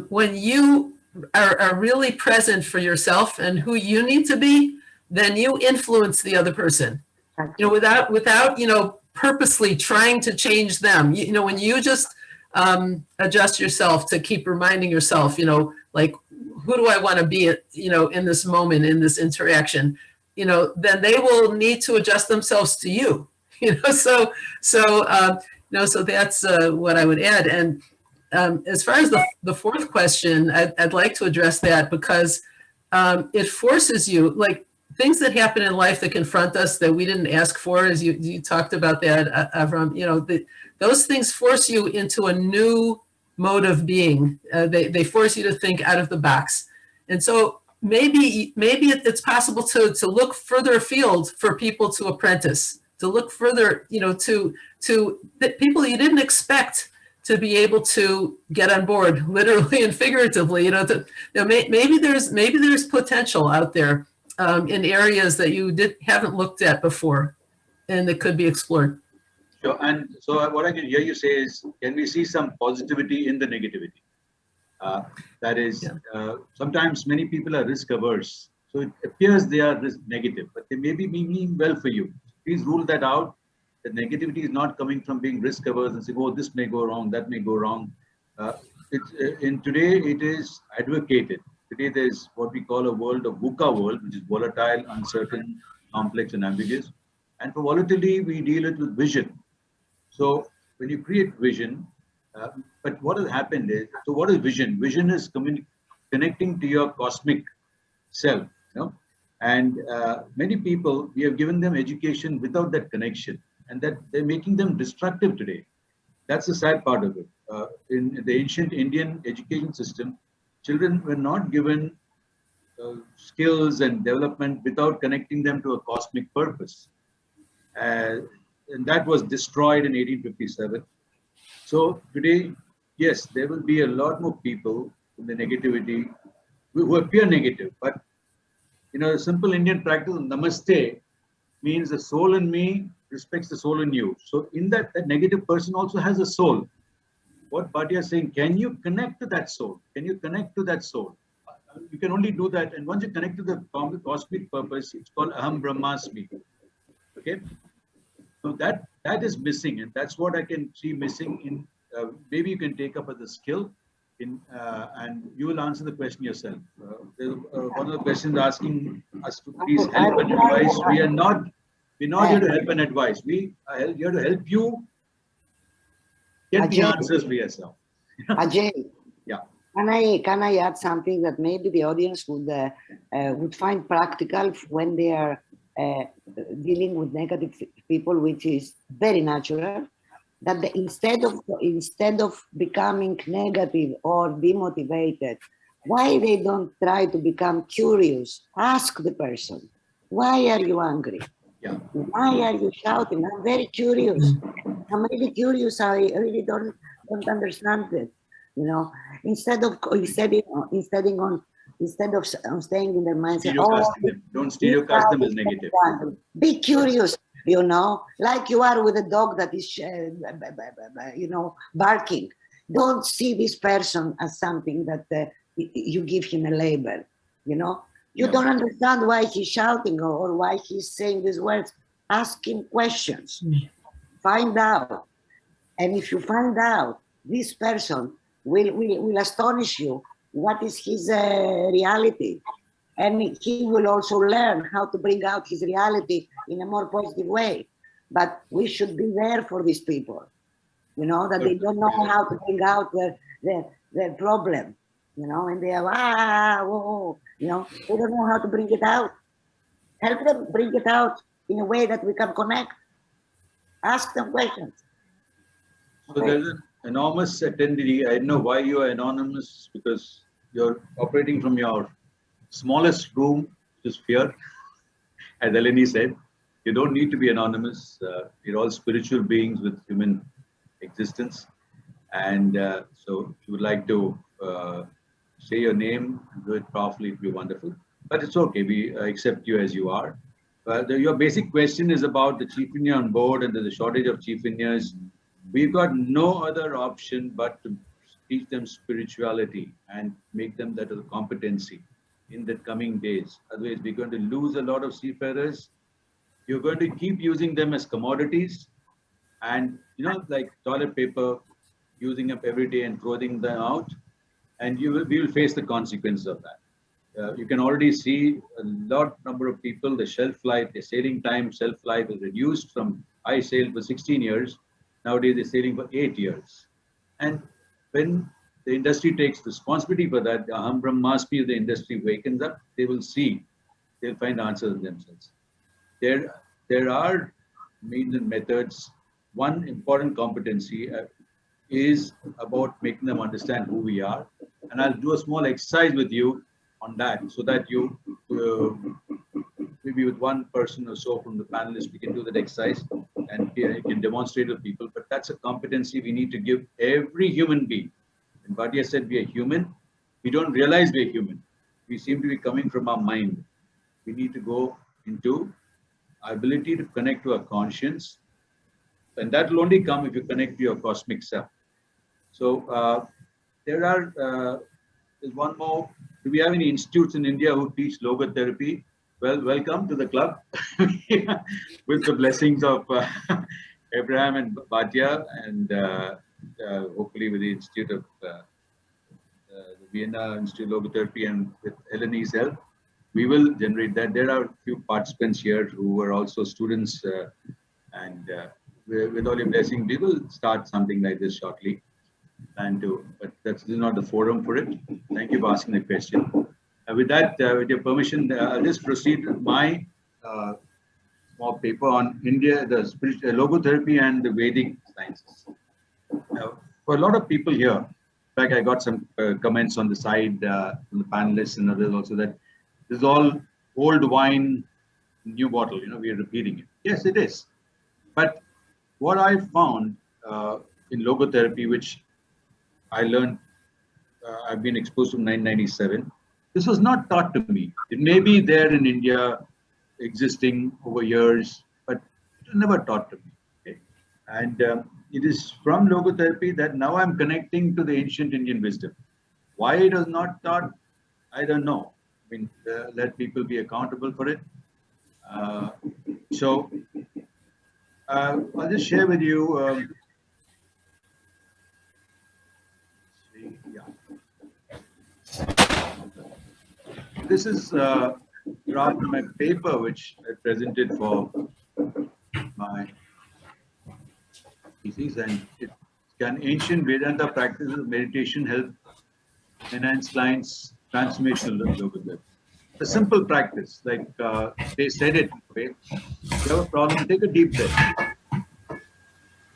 when you are really present for yourself and who you need to be, then you influence the other person. You know, without you know, purposely trying to change them. You know, when you just adjust yourself to keep reminding yourself, you know, like, who do I want to be, you know, in this moment, in this interaction, you know, then they will need to adjust themselves to you, you know, so that's what I would add. And as far as the fourth question, I'd like to address that because it forces you, like, things that happen in life that confront us that we didn't ask for, as you talked about that, Avram, you know, those things force you into a new mode of being. They force you to think out of the box. And so maybe it's possible to look further afield for people to apprentice, to look further, to people you didn't expect to be able to get on board, literally and figuratively. Maybe there's potential out there in areas that you haven't looked at before, and that could be explored. Sure. And so what I can hear you say is, can we see some positivity in the negativity? That is, sometimes many people are risk averse. So it appears they are risk negative, but they may be meaning well for you. Please rule that out. The negativity is not coming from being risk averse and saying, oh, this may go wrong, that may go wrong. Today it is advocated. Today there's what we call a world of VUCA world, which is volatile, uncertain, complex, and ambiguous. And for volatility, we deal it with vision. So when you create vision, but what has happened is, so what is vision? Vision is connecting to your cosmic self, and many people, we have given them education without that connection, and that they're making them destructive today. That's the sad part of it. In the ancient Indian education system, children were not given skills and development without connecting them to a cosmic purpose. And that was destroyed in 1857. So today, yes, there will be a lot more people in the negativity who appear negative, but a simple Indian practice of namaste means the soul in me respects the soul in you. So in that negative person also has a soul. What Bhatia is saying, can you connect to that soul? Can you connect to that soul? You can only do that. And once you connect to the cosmic purpose, it's called Aham Brahmasmi. Okay. So that is missing. And that's what I can see missing in, maybe you can take up as a skill and you will answer the question yourself. One of the questions asking us to please help and advise. We're not here to help and advise. We are here to help you get the answers for yourself. Ajay, yeah. Can I add something that maybe the audience would find practical when they are dealing with negative people, which is very natural. That instead of becoming negative or demotivated, why they don't try to become curious? Ask the person, why are you angry? Yeah. Why are you shouting? I'm very curious. I'm really curious. I really don't understand it. Instead of staying in their mindset, don't stereocast them as negative. Be curious, like you are with a dog that is, barking. Don't see this person as something that you give him a label. You don't understand why he's shouting or why he's saying these words. Ask him questions. Find out. And if you find out, this person will astonish you. What is his reality? And he will also learn how to bring out his reality in a more positive way. But we should be there for these people, that they don't know how to bring out their problem, and they are, they don't know how to bring it out. Help them bring it out in a way that we can connect. Ask them questions. So there's an enormous attendee. I don't know why you are anonymous, because you're operating from your smallest room, which is fear. As Eleni said, you don't need to be anonymous. We're all spiritual beings with human existence. And so if you would like to say your name, do it properly, it'd be wonderful. But it's okay, we accept you as you are. Your basic question is about the chief engineer on board and there's a shortage of chief engineers. We've got no other option but to teach them spirituality and make them that as a competency in the coming days. Otherwise, we're going to lose a lot of seafarers. You're going to keep using them as commodities and, like toilet paper, using up every day and throwing them out. And we will face the consequences of that. You can already see a number of people, the shelf life, the sailing time, shelf life is reduced from, I sailed for 16 years. Nowadays, they're sailing for 8 years. And when the industry takes responsibility for that, the Aham Brahmasmi of the industry wakens up, they will see, they'll find answers in themselves. There are means and methods. One important competency is about making them understand who we are. And I'll do a small exercise with you. on that, so that you maybe with one person or so from the panelists, we can do that exercise and you can demonstrate to people. But that's a competency we need to give every human being. And Bhatia said we are human. We don't realize we are human. We seem to be coming from our mind. We need to go into our ability to connect to our conscience. And that will only come if you connect to your cosmic self. So there's one more. Do we have any institutes in India who teach logotherapy? Well, welcome to the club with the blessings of Abraham and Bhatia, and hopefully with the Institute of the Vienna Institute of Logotherapy and with Helene's help, we will generate that. There are a few participants here who are also students, and with all your blessing, we will start something like this shortly. But that's not the forum for it. Thank you for asking the question. With that, with your permission, I'll just proceed with my small paper on India, the spiritual logotherapy and the Vedic sciences. For a lot of people here, in fact, I got some comments on the side from the panelists and others also that this is all old wine, new bottle. We are repeating it. Yes, it is. But what I found in logotherapy, which I learned, I've been exposed to 1997. This was not taught to me. It may be there in India, existing over years, but it was never taught to me. Okay? And it is from logotherapy that now I'm connecting to the ancient Indian wisdom. Why it was not taught, I don't know. I mean, let people be accountable for it. So I'll just share with you. This is draft my paper, which I presented for my thesis, and can ancient Vedanta practices of meditation help enhance clients' transformational logotherapy? A simple practice, like they said it. Okay? If you have a problem, take a deep breath.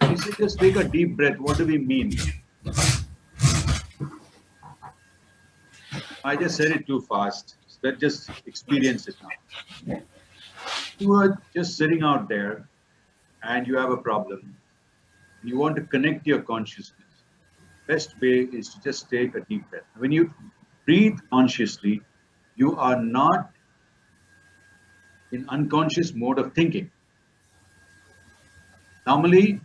You say, just take a deep breath. What do we mean? I just said it too fast. Let's just experience it now. You are just sitting out there and you have a problem. You want to connect your consciousness. Best way is to just take a deep breath. When you breathe consciously, you are not in unconscious mode of thinking. Normally,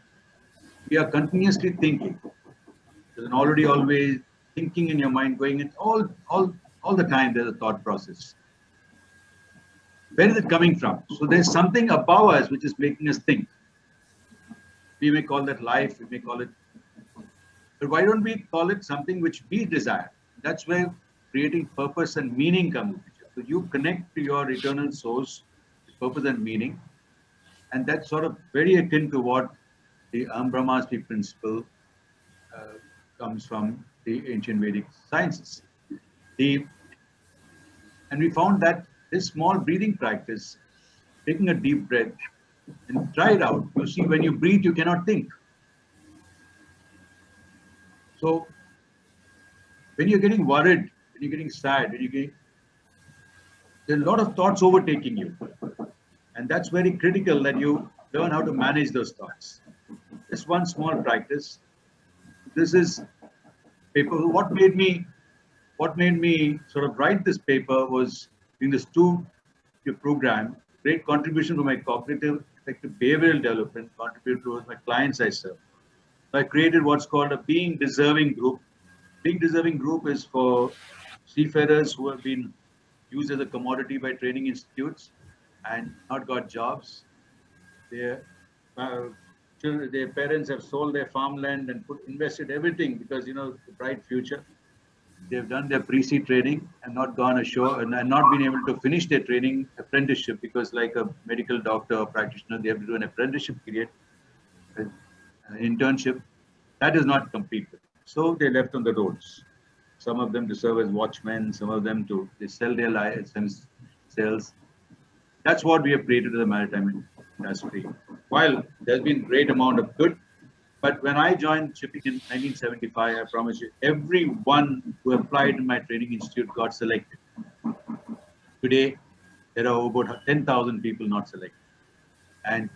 we are continuously thinking. There's an already always thinking in your mind going in all the time. There's a thought process. Where is it coming from? So there's something above us which is making us think. We may call that life, we may call it, but why don't we call it something which we desire? That's where creating purpose and meaning comes. So you connect to your eternal source, purpose and meaning, and that's sort of very akin to what the Brahmasmi principle comes from the ancient Vedic sciences. And we found that this small breathing practice, taking a deep breath and try it out. You see, when you breathe, you cannot think. So when you're getting worried, when you're getting sad, there's a lot of thoughts overtaking you. And that's very critical that you learn how to manage those thoughts. Just one small practice. This is paper. What made me sort of write this paper was in this 2-year program, great contribution to my cognitive effective behavioral development, contributed towards my clients I serve. So I created what's called a Being Deserving group. Being Deserving group is for seafarers who have been used as a commodity by training institutes and not got jobs. Their parents have sold their farmland and invested everything because, the bright future. They've done their pre-sea training and not gone ashore and not been able to finish their training apprenticeship because like a medical doctor or practitioner, they have to do an apprenticeship period, an internship. That is not completed. So they left on the roads. Some of them to serve as watchmen, some of them they sell their license sales. That's what we have created as a maritime industry. While there's been great amount of good, but when I joined shipping in 1975, I promise you, everyone who applied in my training institute got selected. Today, there are about 10,000 people not selected. And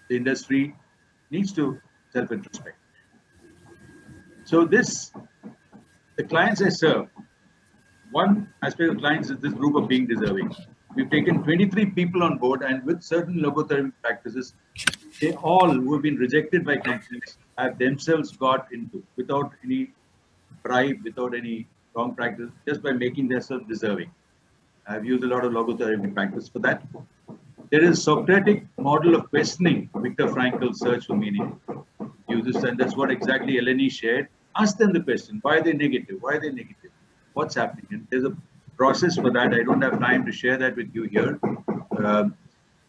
the industry needs to self-introspect. So the clients I serve, one aspect of clients is this group of being deserving. We've taken 23 people on board, and with certain logotherapy practices, they all who have been rejected by companies have themselves got into without any bribe, without any wrong practice, just by making themselves deserving. I've used a lot of logotherapy practice for that. There is a Socratic model of questioning, Viktor Frankl's search for meaning. Uses, and that's what exactly Eleni shared. Ask them the question, why are they negative? Why are they negative? What's happening? And there's a process for that. I don't have time to share that with you here.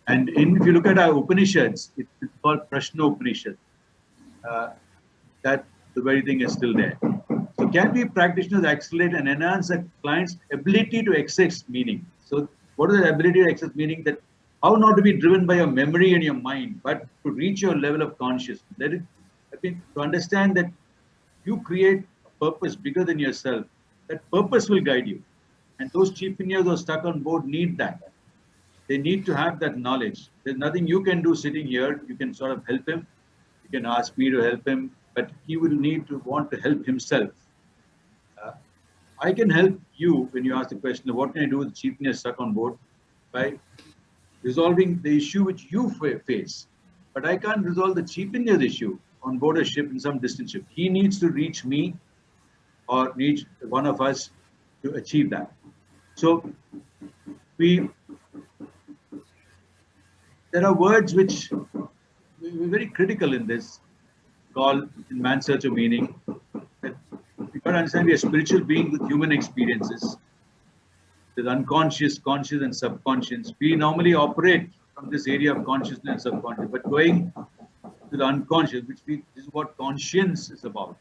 If you look at our Upanishads, it's called Prashna Upanishad. That the very thing is still there. So can we practitioners accelerate and enhance a client's ability to access meaning? So what is the ability to access meaning? That how not to be driven by your memory and your mind, but to reach your level of consciousness. To understand that you create a purpose bigger than yourself, that purpose will guide you. And those chief engineers who are stuck on board need that. They need to have that knowledge. There's nothing you can do sitting here. You can sort of help him. You can ask me to help him, but he will need to want to help himself. I can help you when you ask the question of what can I do with the chief engineer stuck on board by resolving the issue which you face. But I can't resolve the chief engineer's issue on board a ship in some distant ship. He needs to reach me or reach one of us to achieve that. So there are words which we're very critical in this, called in Man's Search of Meaning. We got to understand we are spiritual beings with human experiences. There's unconscious, conscious, and subconscious. We normally operate from this area of consciousness and subconscious, but going to the unconscious, this is what conscience is about.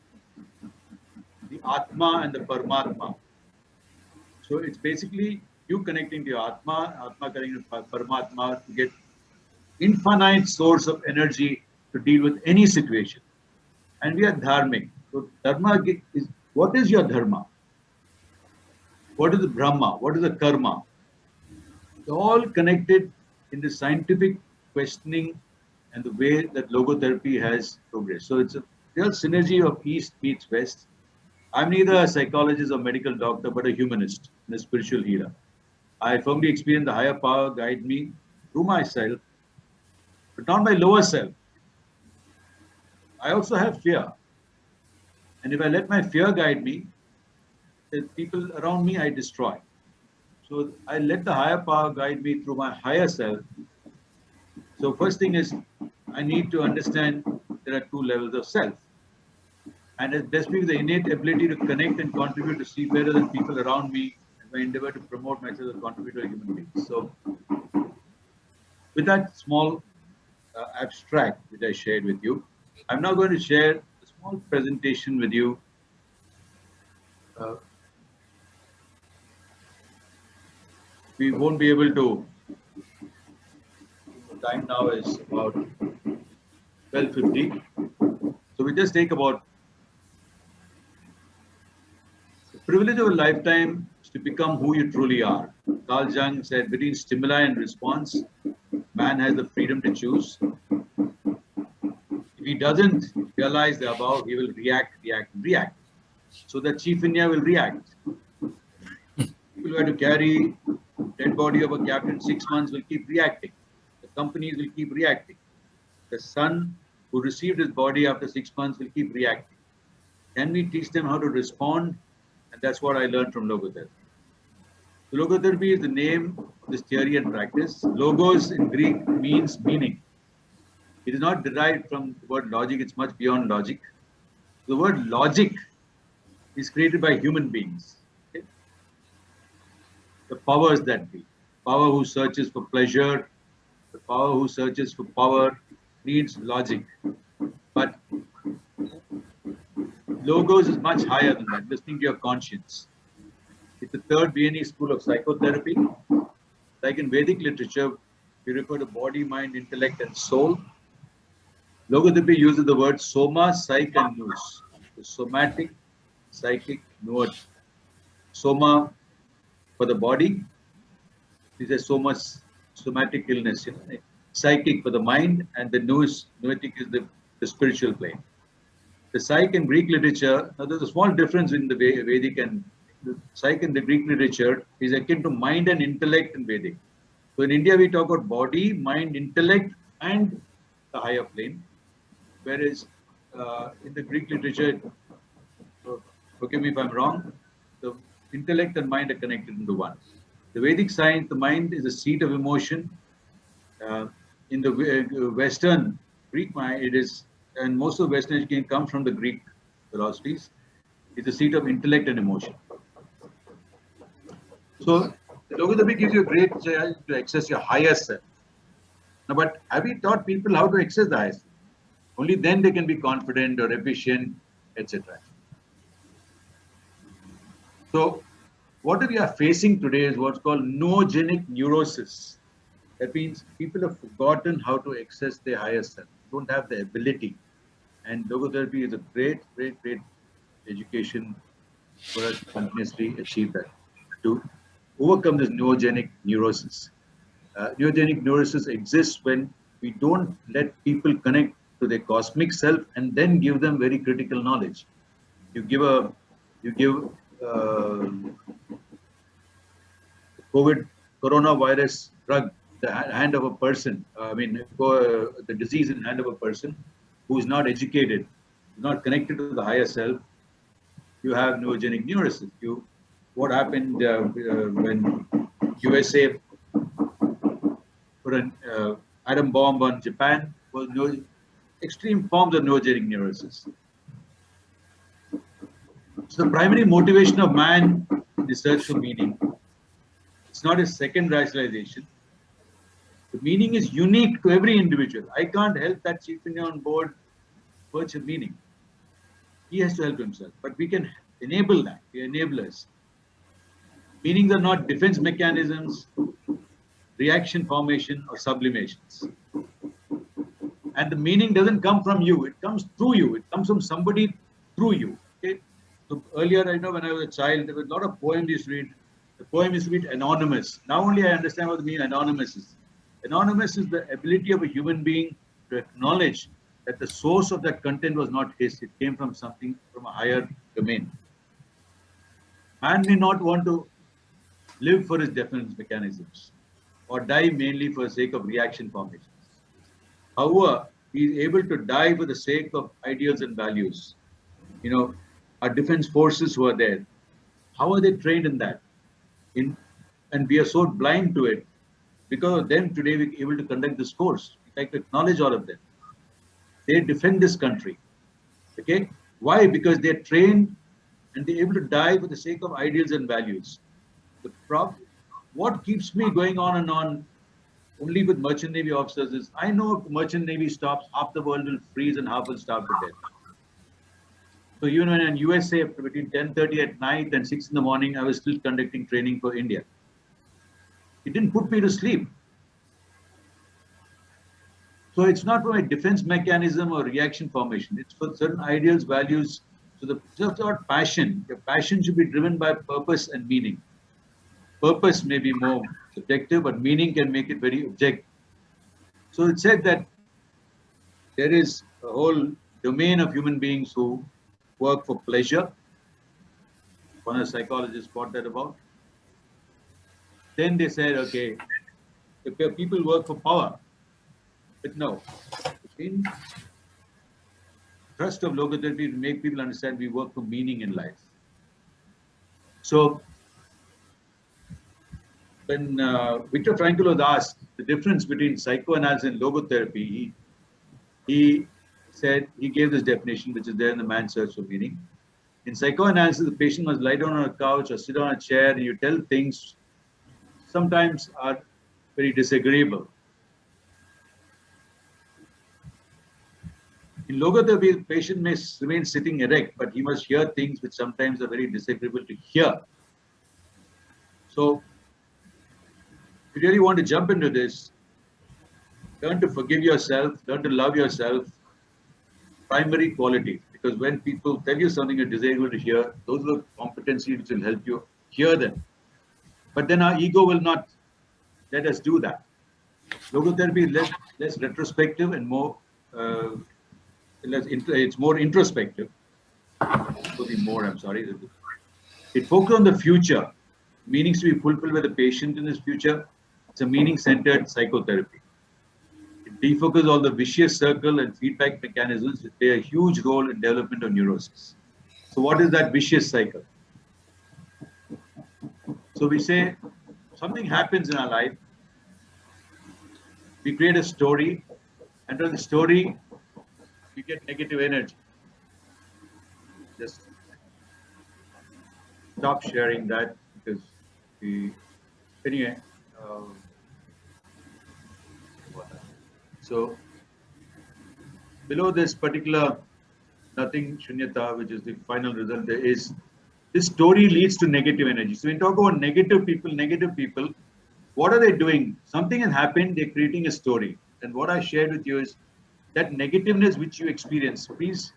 The Atma and the Paramatma. So it's basically you connecting to your Atma, Atma connecting to Paramatma to get infinite source of energy to deal with any situation. And we are dharmic. So dharma is, what is your dharma? What is the Brahma? What is the karma? It's all connected in the scientific questioning and the way that logotherapy has progressed. So it's a real synergy of East meets West. I'm neither a psychologist or medical doctor, but a humanist and a spiritual healer. I firmly experience the higher power guide me through myself, but not my lower self. I also have fear. And if I let my fear guide me, the people around me I destroy. So I let the higher power guide me through my higher self. So first thing is, I need to understand there are two levels of self. And it best be the innate ability to connect and contribute to see better than people around me and my endeavor to promote myself and contribute to a human being. So with that small abstract which I shared with you, I'm now going to share a small presentation with you. We won't be able to. The time now is about 12:50. So we just take about the privilege of a lifetime is to become who you truly are. Carl Jung said, between stimuli and response, man has the freedom to choose. If he doesn't realize the above, he will react. So the chief engineer will react. People who have to carry dead body of a captain 6 months will keep reacting. The companies will keep reacting. The son who received his body after 6 months will keep reacting. Can we teach them how to respond? And that's what I learned from logotherapy. So logotherapy is the name of this theory and practice. Logos in Greek means meaning. It is not derived from the word logic, it's much beyond logic. The word logic is created by human beings. Okay? The powers that be. Power who searches for pleasure, the power who searches for power needs logic. But logos is much higher than that, listening to your conscience. It's the third Viennese school of psychotherapy. Like in Vedic literature, we refer to body, mind, intellect, and soul. Logotherapy uses the word soma, psych, and nous. The somatic, psychic, nous. Soma for the body, There's so much somatic illness, psychic for the mind, and the noetic is the spiritual plane. The psych in Greek literature, now there's a small difference in the Vedic and the psych in the Greek literature is akin to mind and intellect in Vedic. So in India, we talk about body, mind, intellect, and the higher plane. Whereas in the Greek literature, forgive me if I'm wrong, the intellect and mind are connected into one. The Vedic science, the mind is the seat of emotion. In the Western Greek mind, it is, and most of Western education comes from the Greek philosophies, it's the seat of intellect and emotion. So, the logotherapy gives you a great chance to access your higher self. Now, but have we taught people how to access the higher self? Only then they can be confident or efficient, etc. So, what we are facing today is what's called noogenic neurosis. That means people have forgotten how to access their higher self, don't have the ability. And logotherapy is a great education for us to continuously achieve that, to overcome this noogenic neurosis. Neogenic neurosis exists when we don't let people connect to their cosmic self and then give them very critical knowledge. You give coronavirus drug the hand of a person. The disease in the hand of a person who is not educated, not connected to the higher self. You have neogenic neurosis. What happened when USA put an atom bomb on Japan was extreme forms of neogenic neurosis. So the primary motivation of man in the search for meaning, it's not his second rationalization. The meaning is unique to every individual. I can't help that chief engineer on board search of meaning. He has to help himself, but we can enable that. We are enablers. Meanings are not defense mechanisms, reaction formation, or sublimations. And the meaning doesn't come from you, it comes through you, it comes from somebody through you. Okay? So earlier, I know when I was a child, there were a lot of poems used to read. The poem used to read anonymous. Now only I understand what the meaning anonymous is. Anonymous is the ability of a human being to acknowledge that the source of that content was not his, it came from something from a higher domain. Man may not want to live for his defense mechanisms or die mainly for the sake of reaction formations. However, he is able to die for the sake of ideals and values. Our defense forces who are there, how are they trained in that? And we are so blind to it. Because of them, today we're able to conduct this course. We like to acknowledge all of them. They defend this country. Okay? Why? Because they're trained and they're able to die for the sake of ideals and values. What keeps me going on and on only with merchant navy officers is I know if the merchant navy stops, half the world will freeze and half will starve to death. So even when in USA between 10:30 at night and 6 in the morning, I was still conducting training for India. It didn't put me to sleep. So it's not from a defense mechanism or reaction formation. It's for certain ideals, values. So just about passion. Your passion should be driven by purpose and meaning. Purpose may be more subjective, but meaning can make it very objective. So it said that there is a whole domain of human beings who work for pleasure. One of the psychologists thought that about. Then they said, okay, if people work for power. But no, in thrust of logotherapy to make people understand we work for meaning in life. So when Viktor Frankl was asked the difference between psychoanalysis and logotherapy, he said, he gave this definition, which is there in the Man's Search for Meaning. In psychoanalysis, the patient must lie down on a couch or sit on a chair and you tell things sometimes are very disagreeable. In logotherapy, the patient may remain sitting erect, but he must hear things which sometimes are very disagreeable to hear. So, if you really want to jump into this, learn to forgive yourself, learn to love yourself, primary qualities. Because when people tell you something you're disagreeable to hear, those are the competencies which will help you hear them. But then our ego will not let us do that. Logotherapy is less retrospective and more, it's more introspective. I'm sorry. It focuses on the future, meanings to be fulfilled by the patient in this future. It's a meaning-centered psychotherapy. It defocuses all the vicious circle and feedback mechanisms that play a huge role in development of neurosis. So what is that vicious cycle? So we say something happens in our life. We create a story, and from the story, we get negative energy. Just stop sharing that because anyway. So below this particular nothing shunyata, which is the final result, there is this story leads to negative energy. So when we talk about negative people, what are they doing? Something has happened, they're creating a story. And what I shared with you is that negativeness which you experience, please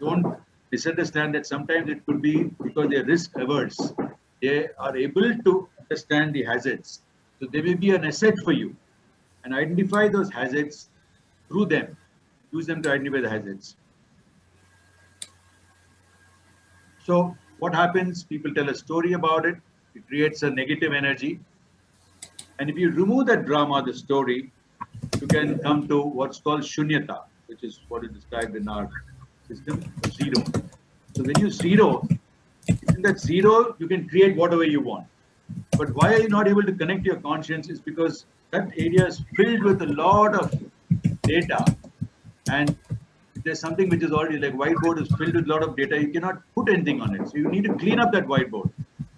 don't misunderstand that sometimes it could be because they're risk averse. They are able to understand the hazards. So they will be an asset for you and identify those hazards through them. Use them to identify the hazards. So what happens? People tell a story about it. It creates a negative energy. And if you remove that drama, the story, you can come to what's called shunyata, which is what is described in our system, zero. So when you zero, in that zero, you can create whatever you want. But why are you not able to connect your conscience is because that area is filled with a lot of data. And if there's something which is already like whiteboard is filled with a lot of data, you cannot put anything on it. So you need to clean up that whiteboard.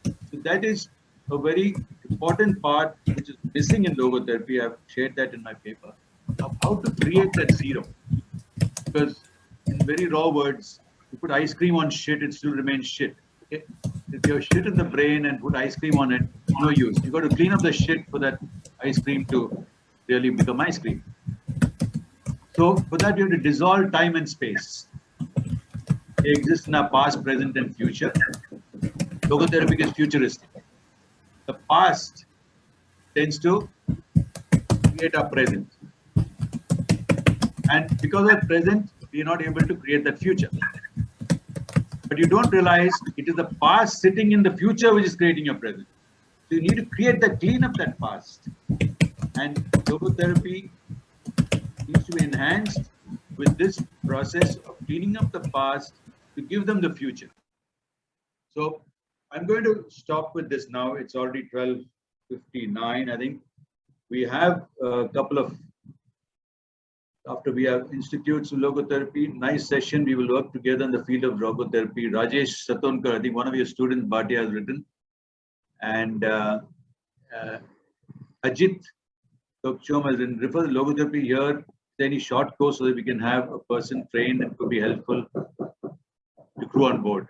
So that is a very important part which is missing in logotherapy. I've shared that in my paper of how to create that zero. Because in very raw words, you put ice cream on shit, it still remains shit. Okay? If you have shit in the brain and put ice cream on it, no use. You got to clean up the shit for that ice cream to really become ice cream. So for that, you have to dissolve time and space. They exist in our past, present, and future. Logotherapy is futuristic. The past tends to create our present. And because of present, we are not able to create that future. But you don't realize it is the past sitting in the future which is creating your present. So you need to clean up that past. And logotherapy needs to be enhanced with this process of cleaning up the past to give them the future. So I'm going to stop with this now. It's already 12:59, I think. We have a couple of, after we have institutes of logotherapy, nice session. We will work together in the field of logotherapy. Rajesh Satonkar, I think one of your students, Bhatia, has written. And Ajit Tokchom has written, refer to logotherapy here. Any short course so that we can have a person trained and could be helpful to crew on board.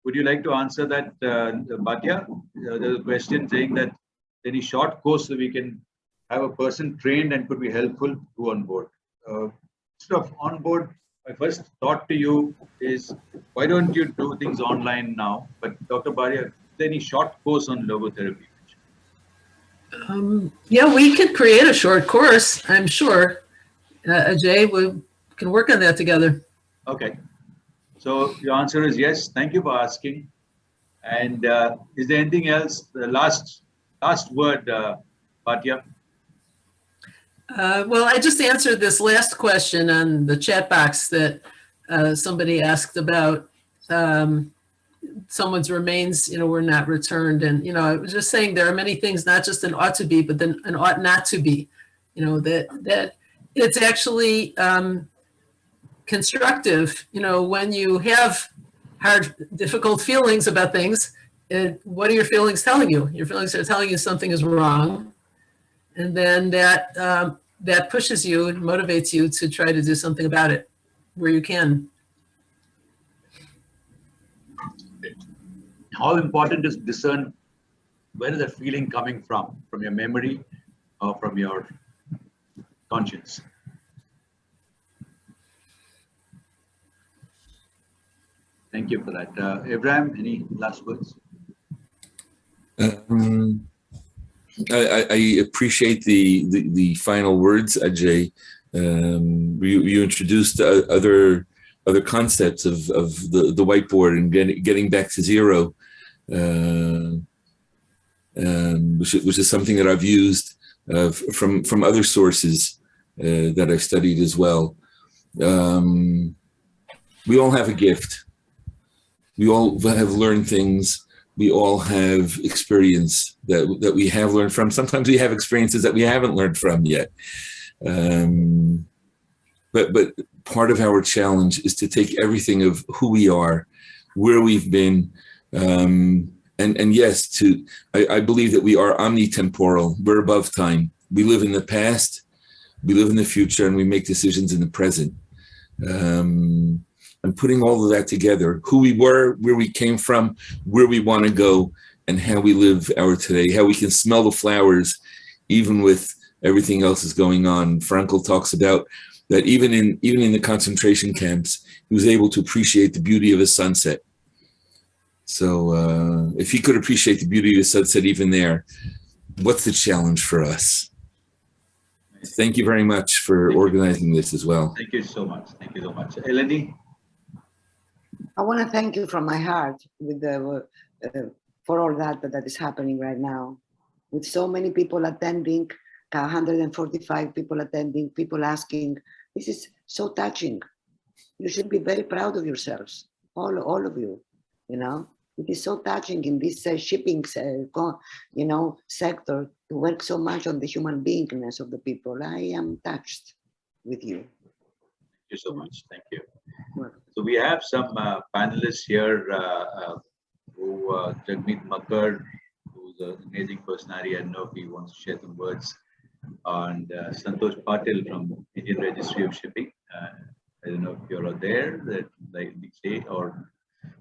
Would you like to answer that, Bhatia? There's a question saying that any short course so we can have a person trained and could be helpful to crew on board. Instead of on board, my first thought to you is, why don't you do things online now? But Dr. Bhatia, is there any short course on logotherapy? Yeah, we could create a short course, I'm sure. Ajay, we can work on that together. Okay. So your answer is yes. Thank you for asking. And is there anything else? The last word, Bhatia? Well, I just answered this last question on the chat box that somebody asked about someone's remains, were not returned. And, I was just saying there are many things, not just an ought to be, but then an ought not to be, that it's actually constructive, when you have hard, difficult feelings about things, what are your feelings telling you? Your feelings are telling you something is wrong. And then that pushes you and motivates you to try to do something about it where you can. How important is discern where is that feeling coming from your memory or from your conscience? Thank you for that. Abraham, any last words? I appreciate the final words, Ajay. You introduced other concepts of the whiteboard and getting back to zero, which is something that I've used from other sources that I've studied as well. We all have a gift. We all have learned things. We all have experience that we have learned from. Sometimes we have experiences that we haven't learned from yet. But part of our challenge is to take everything of who we are, where we've been, and yes, I believe that we are omnitemporal. We're above time. We live in the past, we live in the future, and we make decisions in the present. And putting all of that together, who we were, where we came from, where we want to go, and how we live our today, how we can smell the flowers, even with everything else is going on. Frankl talks about that even in the concentration camps, he was able to appreciate the beauty of a sunset. So if he could appreciate the beauty of the sunset even there, what's the challenge for us? Thank you very much for organizing this as well. Thank you so much. Thank you so much. Eleni? I want to thank you from my heart with for all that is happening right now, with so many people attending, 145 people attending, people asking. This is so touching. You should be very proud of yourselves, all of you. You know, it is so touching in this shipping, sector to work so much on the human beingness of the people. I am touched with you. Thank you so much. Thank you. So we have some panelists here who Jagmeet Makkar, who's an amazing personality. I don't know if he wants to share some words. And Santosh Patil from Indian Registry of Shipping. I don't know if you're there, that like we say, or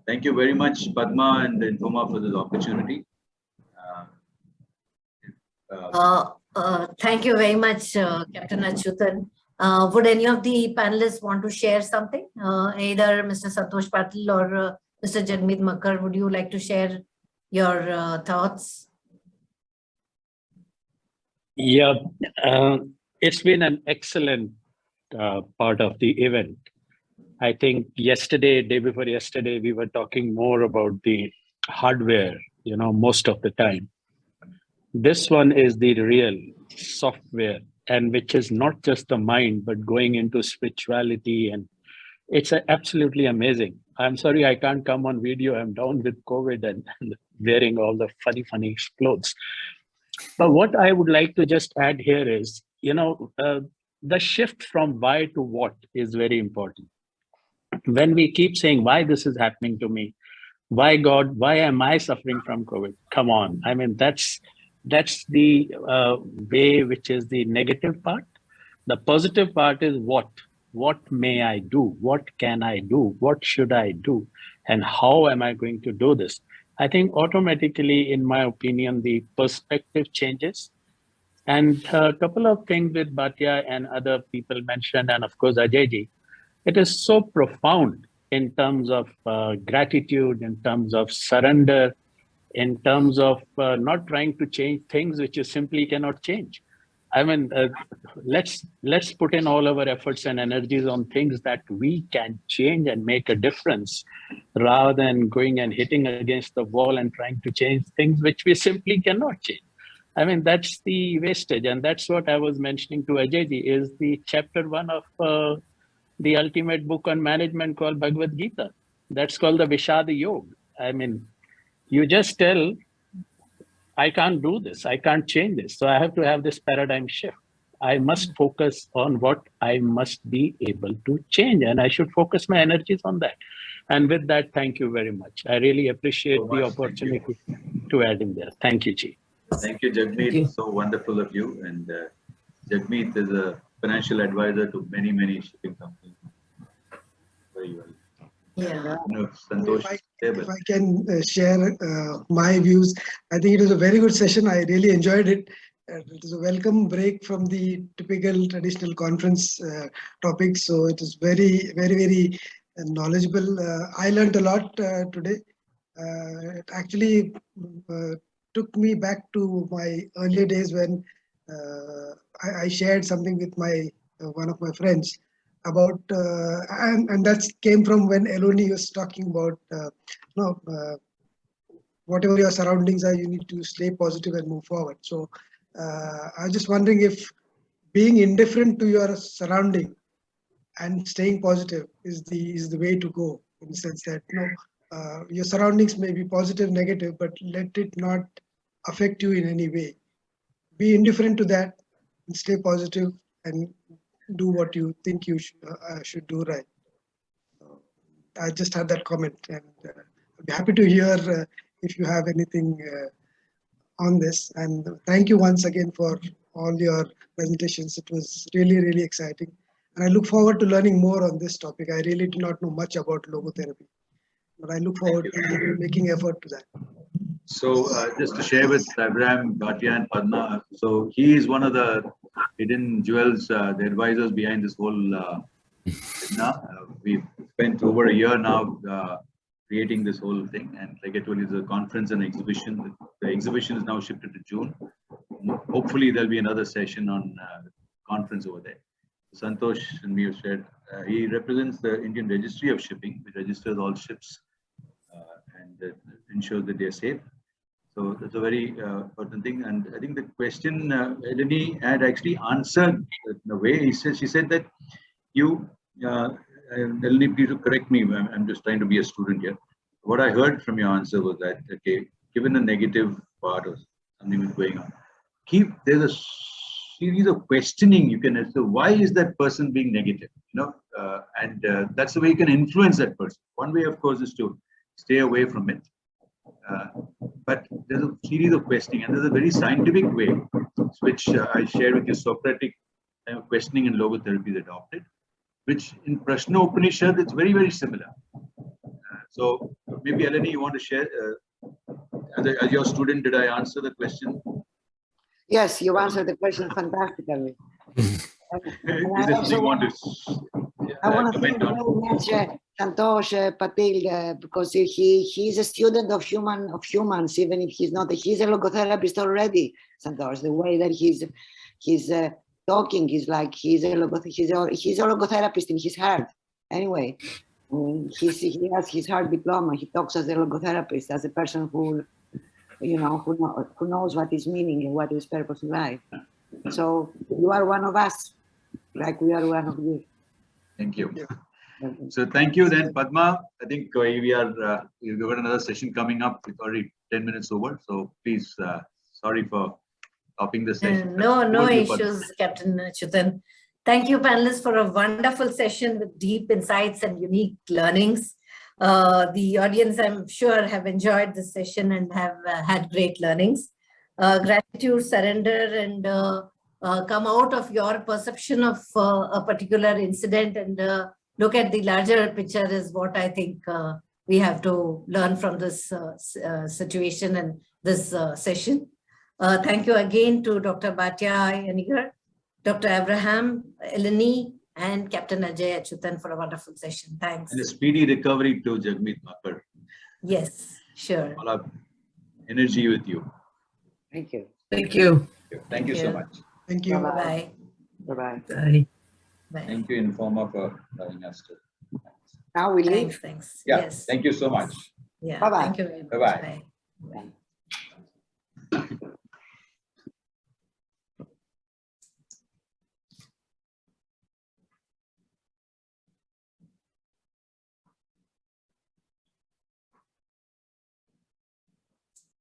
thank you very much, Padma and Infoma, for this opportunity. Thank you very much, Captain Achyutan. Would any of the panelists want to share something? Either Mr. Santosh Patil or Mr. Jagmeet Makkar, would you like to share your thoughts? Yeah, it's been an excellent part of the event. I think yesterday, day before yesterday, we were talking more about the hardware, most of the time. This one is the real software, and which is not just the mind, but going into spirituality, and it's absolutely amazing. I'm sorry I can't come on video. I'm down with COVID and wearing all the funny clothes. But what I would like to just add here is, the shift from why to what is very important. When we keep saying why this is happening to me, why God, why am I suffering from COVID? Come on. I mean, that's the way, which is the negative part. The positive part is what may I do? What can I do? What should I do? And how am I going to do this? I think automatically, in my opinion, the perspective changes. And a couple of things with Bhatia and other people mentioned, and of course, Ajayji, it is so profound in terms of gratitude, in terms of surrender, in terms of not trying to change things which you simply cannot change. I mean, let's put in all our efforts and energies on things that we can change and make a difference, rather than going and hitting against the wall and trying to change things which we simply cannot change. I mean, that's the wastage. And that's what I was mentioning to Ajayji, is the chapter 1 of the ultimate book on management called Bhagavad Gita. That's called the Vishad Yoga. I mean, you just tell, I can't do this. I can't change this. So I have to have this paradigm shift. I must focus on what I must be able to change, and I should focus my energies on that. And with that, thank you very much. I really appreciate the opportunity to add in there. Thank you, Chi. Thank you, Jagmeet. So wonderful of you. And Jagmeet is a financial advisor to many shipping companies. Very well. Yeah. If I can share my views, I think it was a very good session. I really enjoyed it. It is a welcome break from the typical traditional conference topics. So it is very knowledgeable. I learned a lot today. It actually took me back to my earlier days when I shared something with my one of my friends about, and that came from when Eloni was talking about, whatever your surroundings are, you need to stay positive and move forward. So I was just wondering if being indifferent to your surrounding and staying positive is the way to go, in the sense that your surroundings may be positive, negative, but let it not affect you in any way. Be indifferent to that and stay positive and do what you think you should do right. I just had that comment, and I'd be happy to hear if you have anything on this. And thank you once again for all your presentations. It was really, really exciting. And I look forward to learning more on this topic. I really do not know much about logotherapy, but I look forward to making effort to that. So just to share with Abraham, Bhatia and Padma, so he is one of the hidden jewels, the advisors behind this whole webinar. We've spent over a year now creating this whole thing, and like I told you, it's a conference and exhibition. The exhibition is now shifted to June. Hopefully there'll be another session on the conference over there. Santosh and me have shared, he represents the Indian Registry of Shipping, which registers all ships and ensures that they're safe. So that's a very important thing. And I think the question Eleni had actually answered in a way. She said that you, Eleni, please correct me, I'm just trying to be a student here. What I heard from your answer was that, okay, given a negative part or something is going on, there's a series of questioning you can ask. So why is that person being negative? And that's the way you can influence that person. One way, of course, is to stay away from it. But there's a series of questioning, and there's a very scientific way, which I shared with you, Socratic questioning and logotherapy is adopted, which in Prashna Upanishad, it's very, very similar. So maybe Eleni, you want to share, as your student, did I answer the question? Yes, you answered the question fantastically. I also want to I want to thank very much Santosh Patil because he's a student of humans, even if he's not. He's a logotherapist already. Santosh, the way that he's talking is like he's a logotherapist in his heart. Anyway, he has his heart diploma. He talks as a logotherapist, as a person who who knows what is meaning and what is purpose in life. So you are one of us, like we are one of you. Thank you. So thank you then, Padma. I think we've got another session coming up. It's already 10 minutes over. So please, sorry for stopping the session. No issues, Captain Achyutan. Thank you, panelists, for a wonderful session with deep insights and unique learnings. The audience, I'm sure, have enjoyed this session and have had great learnings. Gratitude, surrender, and come out of your perception of a particular incident and look at the larger picture is what I think we have to learn from this situation and this session. Thank you again to Dr. Bhatia Yanigar, Dr. Abraham, Eleni, and Captain Ajay Achyutan for a wonderful session. Thanks. And a speedy recovery to Jagmeet Makar. Yes, sure. All our energy with you. Thank you. Thank you. Thank you so much. Thank you. Bye-bye. Bye-bye. Bye. Bye. Thank you, Informa, for allowing us to. Now we leave. Thanks. Yeah, Yes. Thank you so much. Yeah. Bye-bye. Thank you very much. Bye-bye. Bye. Bye.